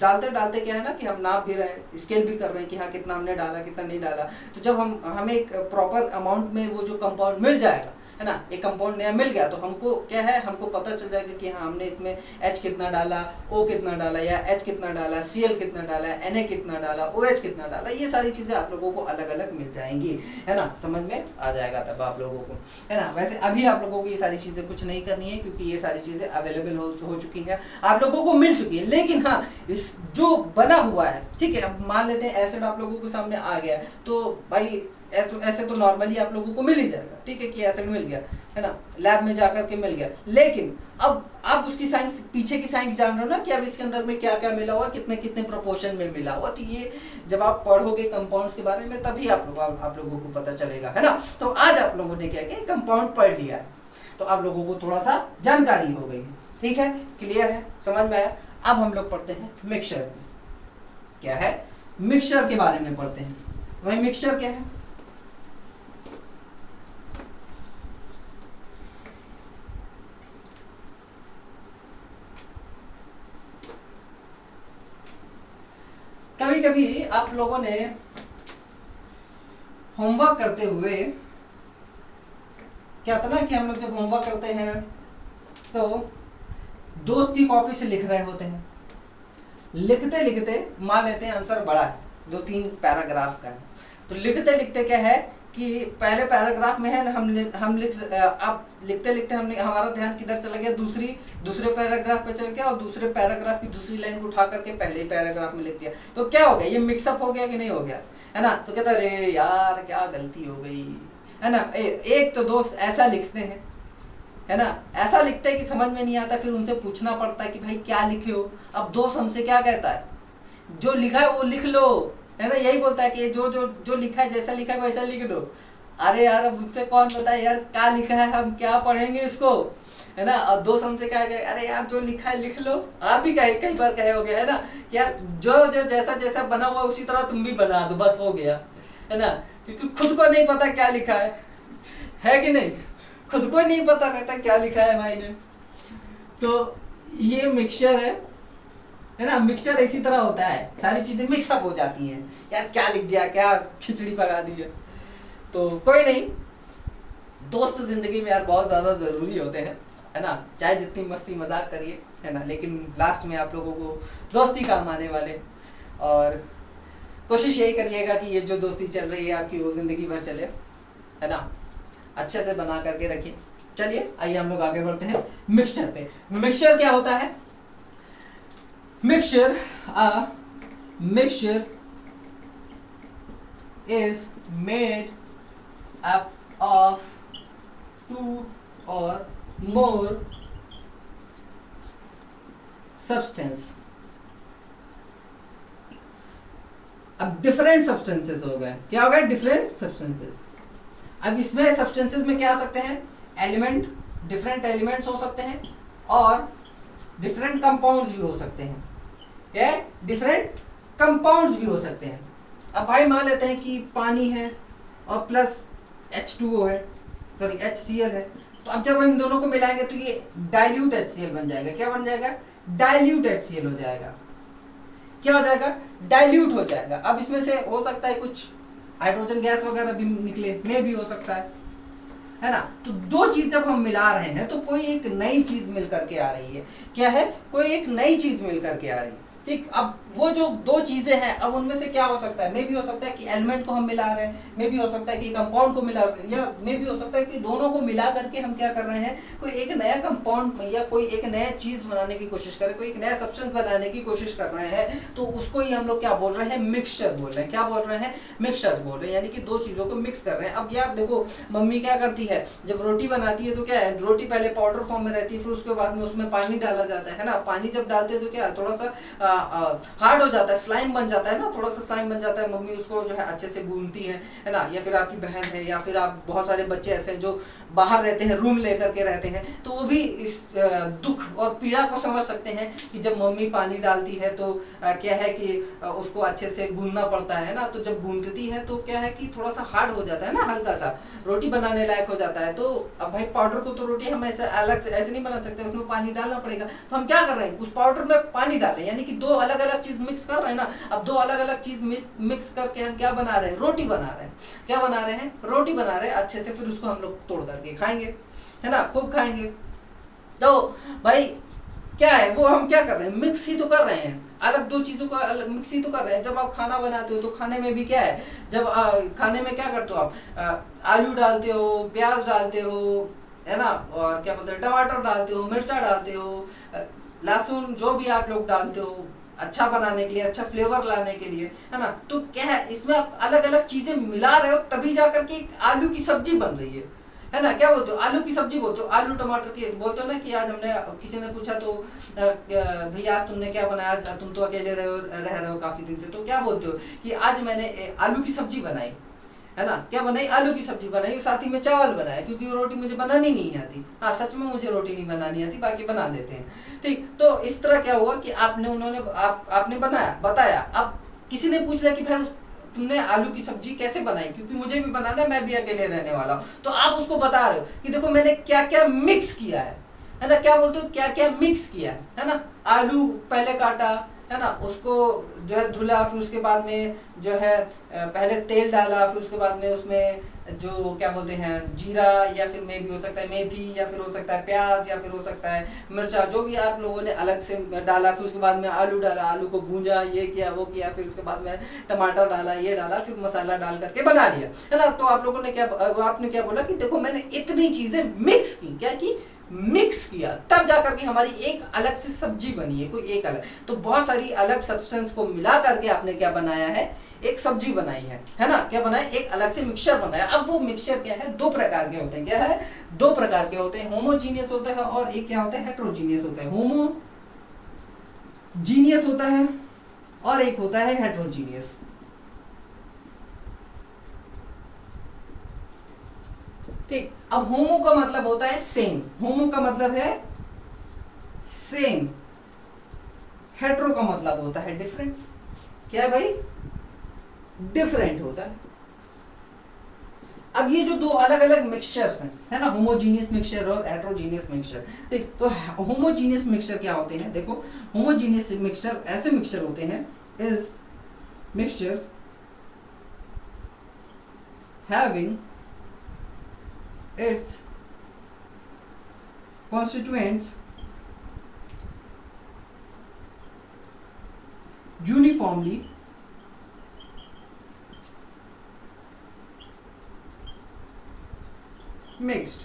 डालते डालते क्या है ना कि हम नाप भी रहे हैं, स्केल भी कर रहे हैं कि हाँ कितना हमने डाला कितना नहीं डाला। तो जब हमें एक प्रॉपर अमाउंट में वो जो कंपाउंड मिल जाएगा, है ना, एक कंपाउंड नया मिल गया तो हमको क्या है, हमको पता चल जाएगा कि हाँ हमने इसमें H कितना डाला, O कितना डाला, या H कितना डाला, Cl कितना डाला, Na कितना डाला, OH कितना डाला, ये सारी चीजें आप लोगों को अलग अलग मिल जाएंगी, है ना, समझ में आ जाएगा तब आप लोगों को, है ना। वैसे अभी आप लोगों को ये सारी चीजें कुछ नहीं करनी है क्योंकि ये सारी चीजें अवेलेबल हो चुकी है, आप लोगों को मिल चुकी है। लेकिन हाँ, इस जो बना हुआ है, ठीक है, अब मान लेते हैं एसिड आप लोगों के सामने आ गया तो भाई ऐसे तो नॉर्मली आप लोगों को मिल ही जाएगा, ठीक है, कि एसिड मिल गया, है ना, लैब में जाकर के मिल गया। लेकिन अब आप उसकी साइंस, पीछे की साइंस जान रहे हो ना कि अब इसके अंदर में क्या क्या मिला हुआ, कितने कितने प्रोपोर्शन में मिला हुआ, तो ये जब आप पढ़ोगे कंपाउंड्स के बारे में तभी आप लोगों को पता चलेगा, है ना। तो आज आप लोगों ने क्या किया, कंपाउंड पढ़ लिया है तो आप लोगों को थोड़ा सा जानकारी हो गई है, ठीक है, क्लियर है, समझ में आया। अब हम लोग पढ़ते हैं मिक्सचर, क्या है, मिक्सचर के बारे में पढ़ते हैं। भाई मिक्सचर क्या है, कभी कभी आप लोगों ने होमवर्क करते हुए क्या था ना कि हम लोग जब होमवर्क करते हैं तो दोस्त की कॉपी से लिख रहे होते हैं, लिखते लिखते मान लेते हैं आंसर बड़ा है, 2-3 पैराग्राफ का है, तो लिखते लिखते क्या है कि पहले पैराग्राफ में है अब लिखते लिखते हमने हमारा ध्यान किधर चला गया, दूसरे पैराग्राफ पे चल गया और दूसरे पैराग्राफ की दूसरी लाइन को उठा करके पहले ही पैराग्राफ में लिख दिया, तो क्या हो गया, ये मिक्सअप हो गया कि नहीं हो गया, है ना। तो कहता अरे यार क्या गलती हो गई, है ना। एक तो दोस्त ऐसा लिखते हैं, है ना, ऐसा लिखते हैं कि समझ में नहीं आता, फिर उनसे पूछना पड़ता है कि भाई क्या लिखे हो। अब दोस्त हमसे क्या कहता है, जो लिखा है वो लिख लो, है ना, यही बोलता है कि जो लिखा है, जैसा लिखा है वैसा लिख दो। अरे यार अब मुझसे कौन बताए यार क्या लिखा है, हम क्या पढ़ेंगे इसको, है ना। अब दोस्त हमसे क्या कहे, अरे यार जो लिखा है लिख लो। आप भी कई बार कहे होगे, है ना, कि यार जो जैसा जैसा बना हुआ उसी तरह तुम भी बना दो, बस हो गया, है ना, क्योंकि खुद को नहीं पता क्या लिखा है कि नहीं, खुद को नहीं पता रहता क्या लिखा है भाई ने। तो ये मिक्सचर है ना, मिक्सचर इसी तरह होता है, सारी चीजें मिक्सअप हो जाती हैं, यार क्या लिख दिया, क्या खिचड़ी पका दी है। तो कोई नहीं, दोस्त जिंदगी में यार बहुत ज्यादा जरूरी होते हैं, है ना, चाहे जितनी मस्ती मजाक करिए, है ना, लेकिन लास्ट में आप लोगों को दोस्ती काम आने वाले। और कोशिश यही करिएगा कि ये जो दोस्ती चल रही है आपकी वो जिंदगी भर चले, है ना, अच्छे से बना करके रखिए। चलिए आइए हम लोग आगे बढ़ते हैं मिक्सचर पे। मिक्सचर क्या होता है, mixture is made up of 2 or more substance। अब डिफरेंट सब्सटेंसेस हो गए, क्या हो गए, डिफरेंट सब्सटेंसेस। अब इसमें सब्सटेंसेस में क्या आ सकते हैं, एलिमेंट, डिफरेंट एलिमेंट्स हो सकते हैं और डिफरेंट कंपाउंड्स भी हो सकते हैं, या डिफरेंट कंपाउंड्स भी हो सकते हैं। अब भाई मान लेते हैं कि पानी है और प्लस H2O है, सॉरी HCl है, तो अब जब हम इन दोनों को मिलाएंगे तो ये डाइल्यूट HCl बन जाएगा। क्या बन जाएगा, डाइल्यूट HCl हो जाएगा। क्या हो जाएगा, डाइल्यूट हो जाएगा। अब इसमें से हो सकता है कुछ हाइड्रोजन गैस वगैरह भी निकले, में भी हो सकता है ना। तो दो चीज जब हम मिला रहे हैं तो कोई एक नई चीज मिल करके आ रही है। क्या है, कोई एक नई चीज मिल करके आ रही है, ठीक। अब वो जो दो चीजें हैं, अब उनमें से क्या हो सकता है, मे भी हो सकता है कि एलिमेंट को हम मिला रहे हैं, मे भी हो सकता है कि कंपाउंड को मिला रहे हैं, या मे भी हो सकता है कि दोनों को मिला करके हम क्या कर रहे हैं, कोई एक नया कंपाउंड या कोई एक नया चीज बनाने की कोशिश कर रहे हैं, कोई एक नया सब्सटेंस बनाने की कोशिश कर रहे हैं, तो उसको ही हम लोग क्या बोल रहे हैं, मिक्सचर बोल रहे हैं। क्या बोल रहे हैं, मिक्सचर बोल रहे हैं, यानी कि दो चीजों को मिक्स कर रहे हैं। अब यार देखो, मम्मी क्या करती है, जब रोटी बनाती है तो क्या है, रोटी पहले पाउडर फॉर्म में रहती है, फिर उसके बाद में उसमें पानी डाला जाता है ना। पानी जब डालते हैं तो क्या थोड़ा सा हार्ड हो जाता है, स्लाइम बन जाता है ना, थोड़ा सा स्लाइम बन जाता है। मम्मी उसको जो है अच्छे से गूंथती है ना, या फिर आपकी बहन है, या फिर आप बहुत सारे बच्चे ऐसे हैं जो बाहर रहते हैं, रूम लेकर के रहते हैं, तो वो भी इस दुख और पीड़ा को समझ सकते हैं कि जब मम्मी पानी डालती है तो क्या है कि उसको अच्छे से गूंदना पड़ता है ना। तो जब गूंदती है तो क्या है कि थोड़ा सा हार्ड हो जाता है ना, हल्का सा रोटी बनाने लायक हो जाता है। तो अब भाई पाउडर को तो रोटी हम ऐसे अलग से ऐसे नहीं बना सकते, उसमें पानी डालना पड़ेगा। तो हम क्या कर रहे हैं, उस पाउडर में पानी डालें, यानी कि दो अलग अलग चीज मिक्स कर रहे हैं ना, अब दो अलग अलग चीज मिक्स करके हम क्या बना रहे हैं, रोटी बना रहे हैं। क्या बना रहे हैं, रोटी बना रहे हैं अच्छे से, फिर उसको हम लोग तोड़ करके खाएंगे, है ना, खूब खाएंगे। तो भाई क्या है वो, हम क्या कर रहे हैं, मिक्स ही तो कर रहे हैं, अलग दो चीजों को अलग मिक्स ही तो कर रहे हैं। जब आप खाना बनाते हो तो खाने में भी क्या है, जब खाने में क्या करते हो आप, आलू डालते हो, प्याज डालते हो, है ना, और क्या बोलते हैं, टमाटर डालते हो, मिर्चा डालते हो, लहसुन, जो भी आप लोग डालते हो अच्छा बनाने के लिए, अच्छा फ्लेवर लाने के लिए, है ना। तो क्या है, इसमें आप अलग अलग चीजें मिला रहे हो, तभी जाकर के आलू की सब्जी बन रही है ना। क्या बोलते हो, आलू की सब्जी बोलते हो, आलू टमाटर की बोलते हो ना, कि आज हमने, किसी ने पूछा तो भैया आज तुमने क्या बनाया, तुम तो अकेले रह रहे हो काफी दिन से, तो क्या बोलते हो कि आज मैंने आलू की सब्जी बनाई, है ना। क्या बनाई, आलू की सब्जी बनाई, साथ ही में चावल बनाया, क्योंकि रोटी मुझे बनानी नहीं आती। हाँ सच में मुझे रोटी नहीं बनानी आती, बाकी बना लेते हैं, ठीक। तो इस तरह क्या हुआ कि आपने बनाया, बताया। अब किसी ने पूछ लिया कि भाई तुमने आलू की सब्जी कैसे बनाई, क्योंकि मुझे भी बनाना है, मैं भी अकेले रहने वाला हूँ। तो आप उसको बता रहे हो कि देखो मैंने क्या क्या मिक्स किया है ना। क्या बोलते हो, क्या क्या मिक्स किया है ना। आलू पहले काटा, है ना, उसको जो है धुला, फिर उसके बाद में जो है पहले तेल डाला, फिर उसके बाद में उसमें जो क्या बोलते हैं जीरा, या फिर में भी हो सकता है मेथी, या फिर हो सकता है प्याज, या फिर हो सकता है मिर्चा, जो भी आप लोगों ने अलग से डाला। फिर उसके बाद में आलू डाला, आलू को भूंजा, ये किया वो किया, फिर उसके बाद में टमाटर डाला, ये डाला, फिर मसाला डाल करके बना लिया, है ना। तो आप लोगों ने क्या, आपने क्या बोला कि देखो मैंने इतनी चीजें मिक्स की, क्या की, मिक्स किया, तब जाकर के हमारी एक अलग से सब्जी बनी है, कोई एक अलग। तो बहुत सारी अलग सब्सटेंस को मिला करके आपने क्या बनाया है, एक सब्जी बनाई है ना। क्या बनाया, एक अलग से मिक्सचर बनाया। अब वो मिक्सचर क्या है, दो प्रकार के होते हैं। क्या है, दो प्रकार के होते हैं, होमोजीनियस होता है और एक क्या होता है, हेट्रोजीनियस होता है। होमोजीनियस होता है और एक होता है हेट्रोजीनियस। ठीक। अब होमो का मतलब होता है सेम, होमो का मतलब है सेम, हेट्रो का मतलब होता है डिफरेंट। क्या है भाई, डिफरेंट होता है। अब ये जो दो अलग अलग मिक्सचर्स हैं, है ना, होमोजीनियस मिक्सचर और हेट्रोजीनियस मिक्सचर। देख, तो होमोजीनियस मिक्सचर क्या होते हैं, देखो होमोजीनियस मिक्सचर ऐसे मिक्सचर होते हैं, is mixture having its constituents uniformly mixed।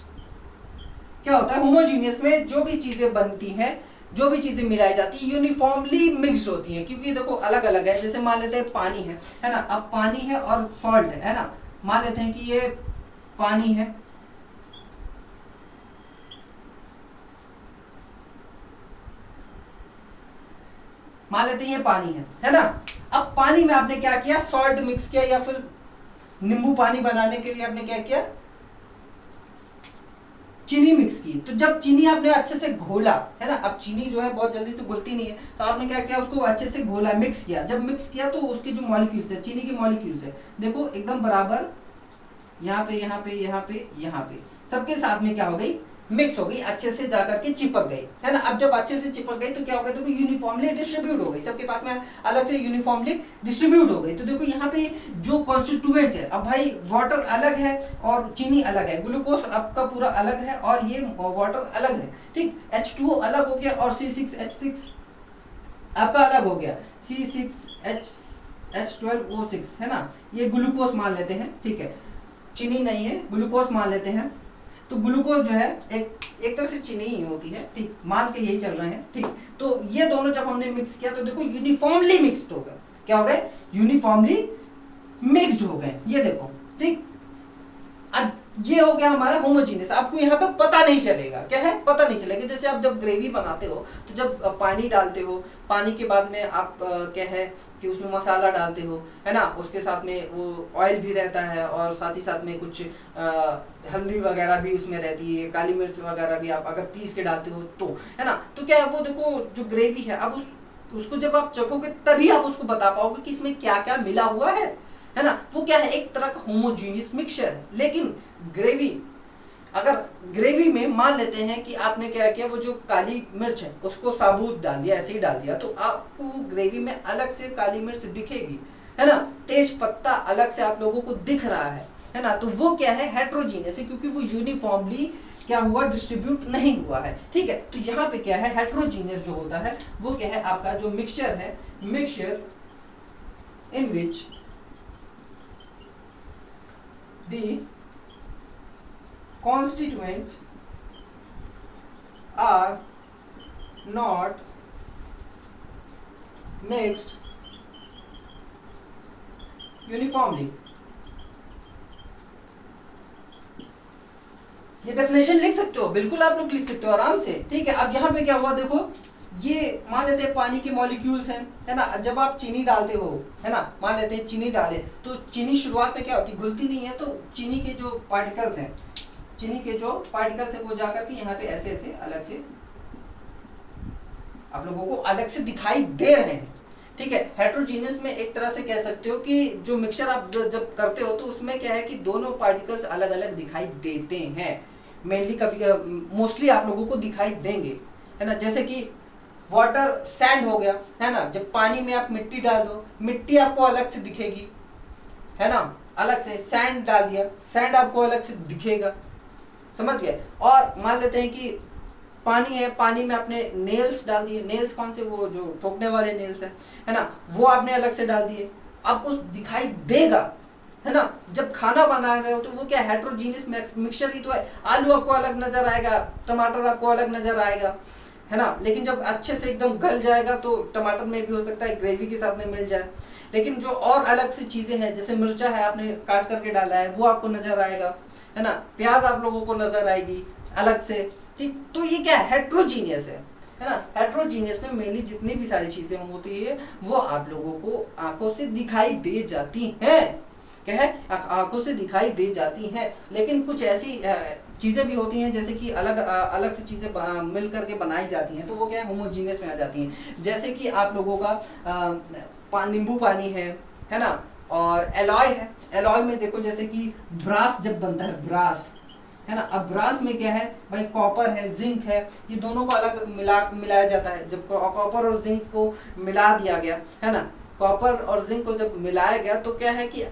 क्या होता है, होमोजीनियस में जो भी चीजें बनती हैं, जो भी चीजें मिलाई जाती है, यूनिफॉर्मली मिक्स्ड होती हैं। क्योंकि देखो अलग अलग है, जैसे मान लेते हैं पानी है ना। अब पानी है और सॉल्ट है ना। मान लेते हैं कि ये पानी है, मान लेते हैं ये पानी है ना। अब पानी में आपने क्या किया, सॉल्ट मिक्स किया, या फिर नींबू पानी बनाने के लिए आपने क्या किया, चीनी मिक्स की। तो जब चीनी आपने अच्छे से घोला, है ना, अब चीनी जो है बहुत जल्दी से घुलती नहीं है, तो आपने क्या किया, उसको अच्छे से घोला, मिक्स किया। जब मिक्स किया तो उसके जो मॉलिक्यूल्स है, चीनी के मॉलिक्यूल्स है, देखो एकदम बराबर, यहाँ पे यहाँ पे यहाँ पे यहाँ पे सबके साथ में क्या हो गई, मिक्स हो गई, अच्छे से जाकर के चिपक गई, है ना। अब जब अच्छे से चिपक गई तो क्या हो गया, देखो यूनिफॉर्मली डिस्ट्रीब्यूट हो गई, सबके पास में अलग से यूनिफॉर्मली डिस्ट्रीब्यूट हो गई। तो देखो यहाँ पे जो कॉन्स्टिट्यूएंट्स है, अब भाई वाटर अलग है और चीनी अलग है, ग्लूकोज आपका पूरा अलग है और ये वाटर अलग है, ठीक। H2O अलग हो गया और C6H6 आपका अलग हो गया, C6H12O6, है ना। ये ग्लूकोज मान लेते हैं, ठीक है, चीनी नहीं है, ग्लूकोज मान लेते हैं। तो ग्लूकोज जो है एक तरह से चीनी ही होती है, ठीक, मान के यही चल रहे हैं, ठीक। तो ये दोनों जब हमने मिक्स किया तो देखो यूनिफॉर्मली मिक्स्ड हो गए, क्या हो गए, यूनिफॉर्मली मिक्स्ड हो गए, ये देखो, ठीक। अब ये हो गया हमारा होमोजीनियस। आपको यहाँ पे पता नहीं चलेगा, क्या है, पता नहीं चलेगा। जैसे आप जब ग्रेवी बनाते हो तो जब पानी डालते हो, पानी के बाद में आप क्या है कि उसमें मसाला डालते हो, है ना, उसके साथ में वो ऑयल भी रहता है और साथ ही साथ में कुछ हल्दी वगैरह भी उसमें रहती है, काली मिर्च वगैरह भी आप अगर पीस के डालते हो तो, है ना। तो क्या है वो देखो जो ग्रेवी है, अब उसको जब आप चखोगे तभी आप उसको बता पाओगे कि इसमें क्या क्या मिला हुआ है ना। वो क्या है, एक तरह का होमोजीनियस मिक्सचर है। लेकिन ग्रेवी अगर ग्रेवी में मान लेते हैं कि आपने क्या किया, वो जो काली मिर्च है उसको साबुत डाल दिया, ऐसे ही डाल दिया, तो आपको ग्रेवी में अलग से काली मिर्च दिखेगी, है ना। तेज पत्ता अलग से आप लोगों को दिख रहा है ना। तो वो क्या है, हेट्रोजीनियस है, क्योंकि वो यूनिफॉर्मली क्या हुआ, डिस्ट्रीब्यूट नहीं हुआ है, ठीक है। तो यहाँ पे क्या है, हेट्रोजीनियस जो होता है वो क्या है, आपका जो मिक्सचर है, mixture in which the constituents are not mixed uniformly। ये डेफिनेशन लिख सकते हो, बिल्कुल आप लोग लिख सकते हो आराम से, ठीक है। अब यहाँ पे क्या हुआ, देखो ये मान लेते हैं पानी के मॉलिक्यूल्स हैं, है ना। जब आप चीनी डालते हो, है ना, मान लेते हैं चीनी डाले, तो चीनी शुरुआत में क्या होती है, घुलती नहीं है, तो चीनी के जो पार्टिकल्स हैं, चीनी के जो पार्टिकल्स है वो जाकर के यहाँ पे ऐसे ऐसे अलग से आप लोगों को अलग से दिखाई दे रहे हैं, ठीक है। हेट्रोजीनियस में एक तरह से कह सकते हो कि जो मिक्सचर आप जब करते हो तो उसमें क्या है कि दोनों पार्टिकल्स अलग अलग दिखाई देते हैं, मेनली कभी मोस्टली आप लोगों को दिखाई देंगे, है ना। जैसे कि वाटर सैंड हो गया, है ना, जब पानी में आप मिट्टी डाल दो, मिट्टी आपको अलग से दिखेगी, है ना, अलग से। सैंड डाल दिया, सैंड आपको अलग से दिखेगा, समझ गए। और मान लेते हैं कि पानी है, पानी में आपने नेल्स डाल दिए, नेल्स कौन से, वो जो ठोकने वाले नेल्स है ना, वो आपने अलग से डाल दिए, आपको दिखाई देगा, है ना। जब खाना बना रहे हो तो वो क्या, हेट्रोजीनियस मिक्सचर ही तो है। आलू आपको अलग नजर आएगा, टमाटर आपको अलग नजर आएगा, है ना। लेकिन जब अच्छे से एकदम गल जाएगा तो टमाटर में भी हो सकता है ग्रेवी के साथ में मिल जाए। लेकिन जो और अलग सी चीजें हैं, जैसे मिर्चा है आपने काट करके डाला है, वो आपको नजर आएगा, है ना। प्याज आप लोगों को नजर आएगी अलग से, ठीक। तो ये क्या है, हेट्रोजीनियस है ना। हेट्रोजीनियस में मेनली जितनी भी सारी चीजें होती है वो आप लोगों को आंखों से दिखाई दे जाती हैं, क्या है, आंखों से दिखाई दे जाती हैं। लेकिन कुछ ऐसी चीजें भी होती हैं जैसे कि अलग अलग से चीजें मिल करके बनाई जाती हैं, तो वो क्या है, होमोजीनियस में आ जाती हैं। जैसे कि आप लोगों का नींबू पानी है ना, और एलॉय है। एलॉय में देखो जैसे कि ब्रास जब बनता है, ब्रास, है ना। अब ब्रास में क्या है भाई, कॉपर है, जिंक है, ये दोनों को अलग मिलाया जाता है। जब कॉपर और जिंक को मिला दिया गया, है ना, कॉपर और जिंक को जब मिलाया गया तो क्या है कि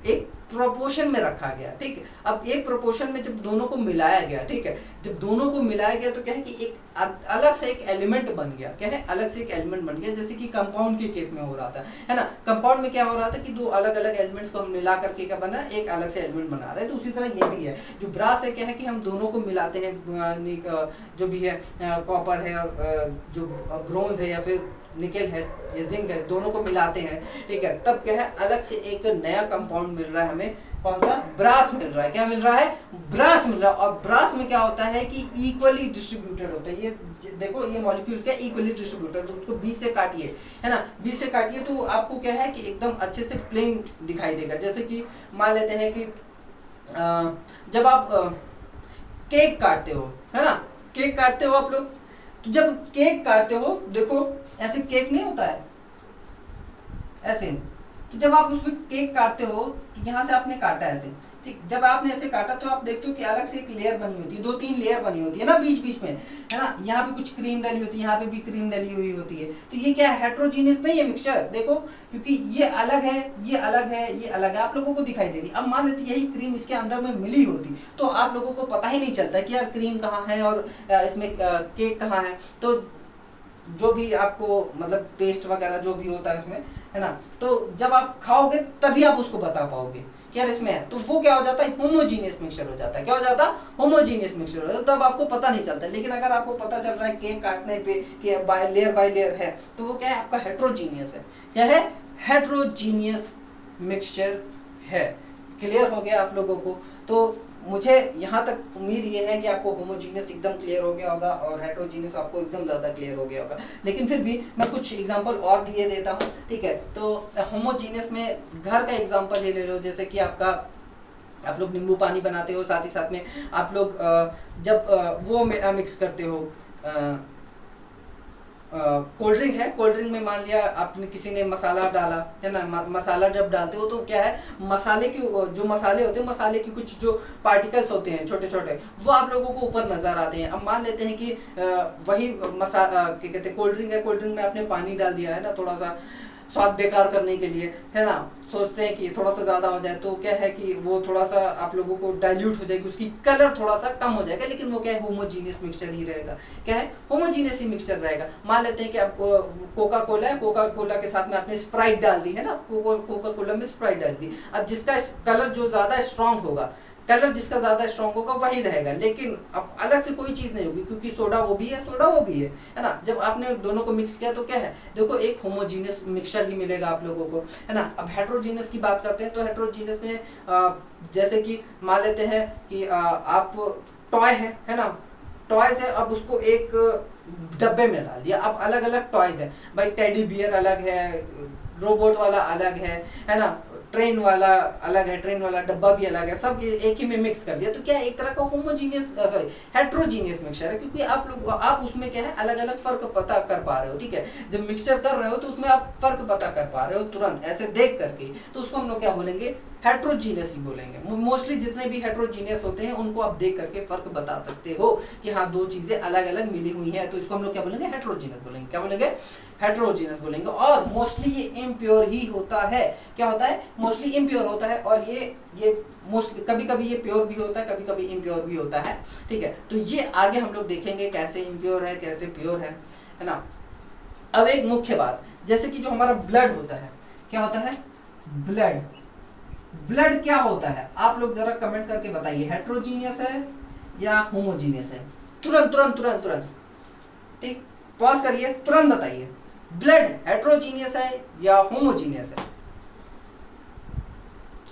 एक प्रोपोर्शन में रखा गया, ठीक है। अब एक प्रोपोर्शन में जब दोनों को मिलाया गया, ठीक है, जब दोनों को मिलाया गया तो क्या है कि एक अलग से एक एलिमेंट बन गया, क्या है, अलग से एक एलिमेंट बन गया। जैसे कि कंपाउंड के केस में हो रहा था, है ना। कंपाउंड में क्या हो रहा था कि दो अलग अलग एलिमेंट्स को हम मिला करके क्या बना, एक अलग से एलिमेंट बना रहे हैं। तो उसी तरह ये भी है, जो ब्रास है, क्या है कि हम दोनों को मिलाते हैं, जो भी है कॉपर है और जो ब्रोंज है या फिर निकेल है या जिंक है, दोनों को मिलाते हैं, ठीक है। तब क्या है, अलग से एक नया कंपाउंड मिल रहा है हमें, कौन सा, ब्रास मिल रहा है। क्या मिल रहा है, ब्रास मिल रहा है। और ब्रास में क्या होता है कि इक्वली डिस्ट्रीब्यूटेड होता है। ये देखो, ये मॉलिक्यूल्स क्या इक्वली डिस्ट्रीब्यूटेड, तो उसको 20 से काटिए, है ना, 20 से काटिए तो आपको क्या है कि एकदम अच्छे से प्लेन दिखाई देगा। जैसे कि मान लेते हैं कि जब आप केक काटते हो, है ना, केक काटते हो आप लोग, तो जब केक काटते हो देखो ऐसे केक नहीं होता है, ऐसे। तो जब आप उसमें केक काटते हो तो यहाँ से आपने काटा ऐसे, ठीक। जब आपने ऐसे काटा तो आप देखते हो कि अलग से एक लेयर बनी होती है, 2-3 लेयर बनी होती है ना बीच बीच में, है ना। यहाँ पे कुछ क्रीम डली होती है, यहाँ पे भी क्रीम डली हुई होती है। तो ये क्या है, हेट्रोजीनियस नहीं है मिक्सचर, देखो, क्योंकि ये अलग है, ये अलग है, ये अलग है, आप लोगों को दिखाई दे रही। अब मान लेते यही क्रीम इसके अंदर में मिली होती तो आप लोगों को पता ही नहीं चलता कि यार क्रीम कहाँ है और इसमें केक कहाँ है। तो जो भी आपको मतलब टेस्ट वगैरह जो भी होता है उसमें, है ना, तो जब आप खाओगे तभी आप उसको बता पाओगे कि यार इसमें है। तो वो क्या हो जाता है, होमोजीनियस मिक्सचर हो जाता है। क्या हो जाता है, होमोजीनियस मिक्सचर हो जाता है, तब आपको पता नहीं चलता। लेकिन अगर आपको पता चल रहा है केक काटने पे कि बाय लेयर है, तो वो क्या है, आपका हेट्रोजीनियस है। क्या है, हेट्रोजीनियस मिक्सचर है। क्लियर हो गया आप लोगों को। तो मुझे यहाँ तक उम्मीद ये है कि आपको होमोजीनियस एकदम क्लियर हो गया होगा और हेट्रोजीनियस आपको एकदम ज़्यादा क्लियर हो गया होगा। लेकिन फिर भी मैं कुछ एग्जांपल और दिए देता हूँ, ठीक है। तो होमोजीनियस में घर का एग्जांपल ही ले लो, जैसे कि आप लोग नींबू पानी बनाते हो, साथ ही साथ में आप लोग जब वो मिक्स करते हो, कोल्ड ड्रिंक है, कोल्ड ड्रिंक में मान लिया आपने किसी ने मसाला डाला है ना, मसाला जब डालते हो तो क्या है, मसाले की जो मसाले होते हैं, मसाले की कुछ जो पार्टिकल्स होते हैं छोटे छोटे, वो आप लोगों को ऊपर नजर आते हैं। अब मान लेते हैं कि वही मसाला क्या कहते हैं, कोल्ड ड्रिंक है, कोल्ड ड्रिंक में आपने पानी डाल दिया है ना, थोड़ा सा स्वाद बेकार करने के लिए है ना, सोचते हैं कि थोड़ा सा ज्यादा हो जाए, तो क्या है कि वो थोड़ा सा आप लोगों को डाइल्यूट हो जाएगी, उसकी कलर थोड़ा सा कम हो जाएगा, लेकिन वो क्या है, होमोजीनियस मिक्सचर ही रहेगा। क्या है, होमोजीनियस ही मिक्सचर रहेगा। मान लेते हैं कि आप कोका कोला है, कोका कोला के साथ में आपने स्प्राइट डाल दी है ना, कोका कोला में स्प्राइट डाल दी। अब जिसका कलर जो ज्यादा स्ट्रांग होगा, कलर जिसका ज्यादा स्ट्रांग होगा वही रहेगा, लेकिन अब अलग से कोई चीज नहीं होगी, क्योंकि सोडा वो भी है, सोडा वो भी है ना। जब आपने दोनों को मिक्स किया तो क्या है, देखो एक होमोजीनियस मिक्सचर ही मिलेगा आप लोगों को, है ना। अब हेट्रोजीनियस की बात करते हैं, तो हेट्रोजीनियस में जैसे कि मान लेते हैं कि आप टॉय है ना, टॉयज है, अब उसको एक डब्बे में डाल दिया, अब अलग अलग टॉयज है भाई, टेडी बियर अलग है, रोबोट वाला अलग है ना, ट्रेन वाला अलग है, ट्रेन वाला डब्बा भी अलग है, सब एक ही में मिक्स कर दिया, तो क्या एक तरह का होमोजीनियस सॉरी हेट्रोजीनियस मिक्सचर है, क्योंकि आप उसमें क्या है, अलग अलग फर्क पता कर पा रहे हो। ठीक है, जब मिक्सचर कर रहे हो तो उसमें आप फर्क पता कर पा रहे हो तुरंत ऐसे देख करके, तो उसको हम लोग क्या बोलेंगे, हेट्रोजीनियस ही बोलेंगे। मोस्टली जितने भी हेट्रोजीनियस होते हैं उनको आप देख करके फर्क बता सकते हो कि हाँ दो चीजें अलग अलग मिली हुई हैं, तो इसको हम लोग क्या बोलेंगे, हेट्रोजीनियस बोलेंगे। क्या बोलेंगे, हेट्रोजीनियस बोलेंगे। और मोस्टली ये इम्प्योर ही होता है। क्या होता है, मोस्टली इम्प्योर होता है, और ये मोस्टली कभी कभी ये प्योर भी होता है, कभी कभी इम्प्योर भी होता है। ठीक है, तो ये आगे हम लोग देखेंगे कैसे इम्प्योर है, कैसे प्योर है ना। अब एक मुख्य बात, जैसे कि जो हमारा ब्लड होता है, क्या होता है, ब्लड, ब्लड क्या होता है, आप लोग जरा कमेंट करके बताइए, हेट्रोजीनियस है या होमोजीनियस है, तुरंत तुरंत तुरंत तुरंत, ठीक, पॉज करिए, तुरंत बताइए, ब्लड हेट्रोजीनियस है या होमोजीनियस है,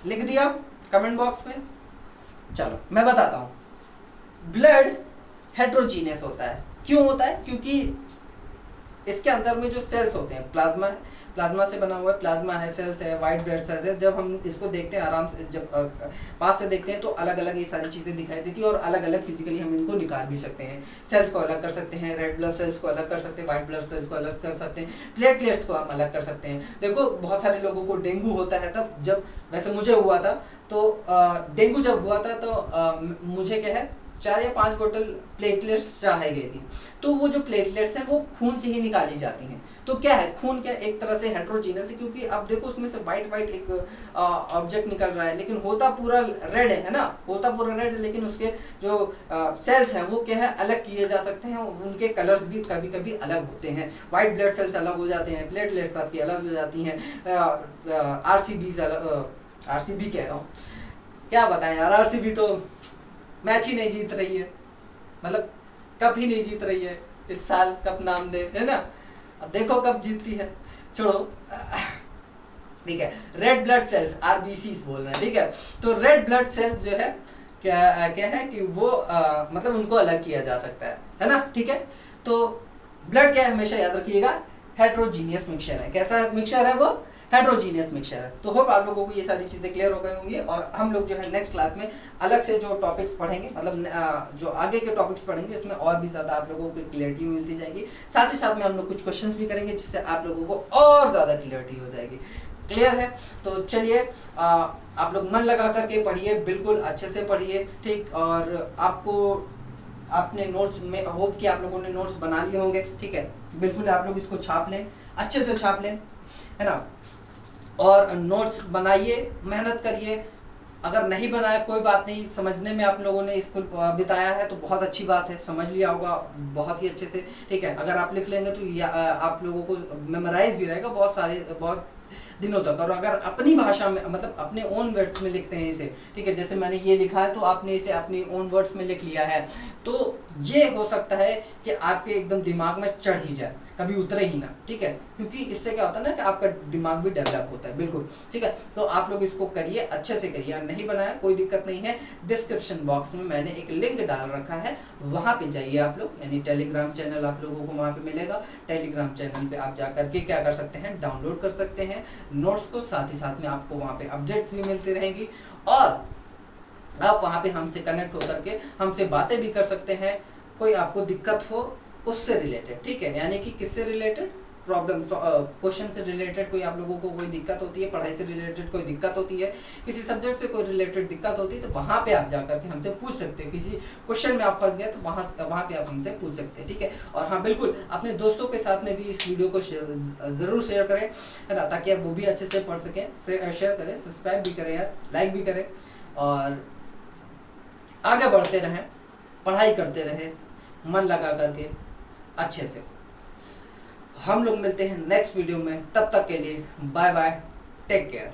लिख दिया कमेंट बॉक्स में। चलो मैं बताता हूं, ब्लड हेट्रोजीनियस होता है। क्यों होता है, क्योंकि इसके अंदर में जो सेल्स होते हैं, प्लाज्मा है, प्लाज्मा से बना हुआ है, प्लाज्मा है, सेल्स है, व्हाइट ब्लड सेल्स है। जब हम इसको देखते हैं आराम से, जब पास से देखते हैं तो अलग अलग ये सारी चीजें दिखाई देती है, और अलग अलग फिजिकली हम इनको निकाल भी सकते हैं। सेल्स को अलग कर सकते हैं, रेड ब्लड सेल्स को अलग कर सकते हैं, व्हाइट ब्लड सेल्स को अलग कर सकते हैं, प्लेटलेट्स को हम अलग कर सकते हैं। देखो बहुत सारे लोगों को डेंगू होता है, तब जब वैसे मुझे हुआ था, तो डेंगू जब हुआ था तो मुझे क्या है 4 या 5 बोतल प्लेटलेट्स चढ़ाई गई थी। तो वो जो प्लेटलेट्स हैं वो खून से ही निकाली जाती हैं। तो क्या है, खून क्या एक तरह से हेट्रोजीनियस है, क्योंकि अब देखो उसमें से व्हाइट व्हाइट एक ऑब्जेक्ट निकल रहा है, लेकिन होता पूरा रेड है ना, होता पूरा रेड है, लेकिन उसके जो सेल्स हैं वो क्या है, अलग किए जा सकते हैं, उनके कलर्स भी कभी कभी अलग होते हैं। व्हाइट ब्लड सेल्स अलग हो जाते हैं, प्लेटलेट्स आपकी अलग हो जाती हैं, आरसीबी आरसीबी कह रहा हूँ, क्या बताएं यार, आरसीबी तो मैच ही नहीं जीत रही है, मतलब कप ही नहीं जीत रही है इस साल, कप नाम दे, है ना। अब देखो कब जीतती है, छोड़ो। ठीक है, रेड ब्लड सेल्स आरबीसी बोल रहे हैं, ठीक है। तो रेड ब्लड सेल्स जो है क्या है कि वो मतलब उनको अलग किया जा सकता है ना, ठीक है। तो ब्लड क्या है, हमेशा याद रखिएगा, हेट्रोजीनियस मिक्सचर है। कैसा मिक्सचर है वो, हेट्रोजीनियस मिक्सचर है। तो होप आप लोगों को ये सारी चीजें क्लियर हो गई होंगी, और हम लोग जो है नेक्स्ट क्लास में अलग से जो टॉपिक्स पढ़ेंगे, मतलब जो आगे के टॉपिक्स पढ़ेंगे, इसमें और भी ज्यादा आप लोगों को क्लियरिटी मिलती जाएगी। साथ ही साथ में हम लोग कुछ क्वेश्चंस भी करेंगे, जिससे आप लोगों को और ज्यादा क्लियरिटी हो जाएगी। क्लियर है, तो चलिए आप लोग मन लगा करके पढ़िए, बिल्कुल अच्छे से पढ़िए, ठीक। और आपको आपने नोट्स में होप कि आप लोगों ने नोट्स बना लिए होंगे, ठीक है। बिल्कुल आप लोग इसको छाप लें, अच्छे से छाप लें, है ना, और नोट्स बनाइए, मेहनत करिए। अगर नहीं बनाया कोई बात नहीं, समझने में आप लोगों ने स्कूल बिताया है तो बहुत अच्छी बात है, समझ लिया होगा बहुत ही अच्छे से, ठीक है। अगर आप लिख लेंगे तो आप लोगों को मेमोराइज भी रहेगा बहुत दिनों तक। और अगर अपनी भाषा में, मतलब अपने ओन वर्ड्स में लिखते हैं इसे, ठीक है, जैसे मैंने ये लिखा है तो आपने इसे अपनी ओन वर्ड्स में लिख लिया है, तो ये हो सकता है कि आपके एकदम दिमाग में चढ़ ही जाए, कभी उतरे ही ना, ठीक है। क्योंकि इससे क्या होता है ना कि आपका दिमाग भी डेवलप होता है, बिल्कुल, ठीक है। तो आप लोग इसको करिए, अच्छे से करिए। नहीं बनाया कोई दिक्कत नहीं है, डिस्क्रिप्शन बॉक्स में मैंने एक लिंक डाल रखा है, वहां पे जाइए आप लोग, यानी टेलीग्राम चैनल आप लोगों को वहां पे मिलेगा। टेलीग्राम चैनल पे आप जाकर के क्या कर सकते हैं, डाउनलोड कर सकते हैं नोट्स को, साथ ही साथ में आपको वहां पे अपडेट्स भी मिलती रहेंगी, और आप वहां पे हमसे कनेक्ट होकर के हमसे बातें भी कर सकते हैं। कोई आपको दिक्कत हो उससे रिलेटेड, ठीक है, यानी कि किससे रिलेटेड, प्रॉब्लम क्वेश्चन से रिलेटेड कोई आप लोगों को कोई दिक्कत होती है, पढ़ाई से रिलेटेड कोई दिक्कत होती है, किसी सब्जेक्ट से कोई रिलेटेड दिक्कत होती है, तो वहां पे आप जाकर के हमसे पूछ सकते हैं। किसी क्वेश्चन में आप फंस गए तो वहां पे आप हमसे पूछ सकते हैं, ठीक है। और हाँ बिल्कुल, अपने दोस्तों के साथ में भी इस वीडियो को जरूर शेयर करें, है ना, ताकि आप वो भी अच्छे से पढ़ सकें। शेयर करें, सब्सक्राइब भी करें यार, लाइक भी करें, और आगे बढ़ते रहें, पढ़ाई करते रहें मन लगा करके अच्छे से। हम लोग मिलते हैं नेक्स्ट वीडियो में, तब तक के लिए बाय बाय, टेक केयर।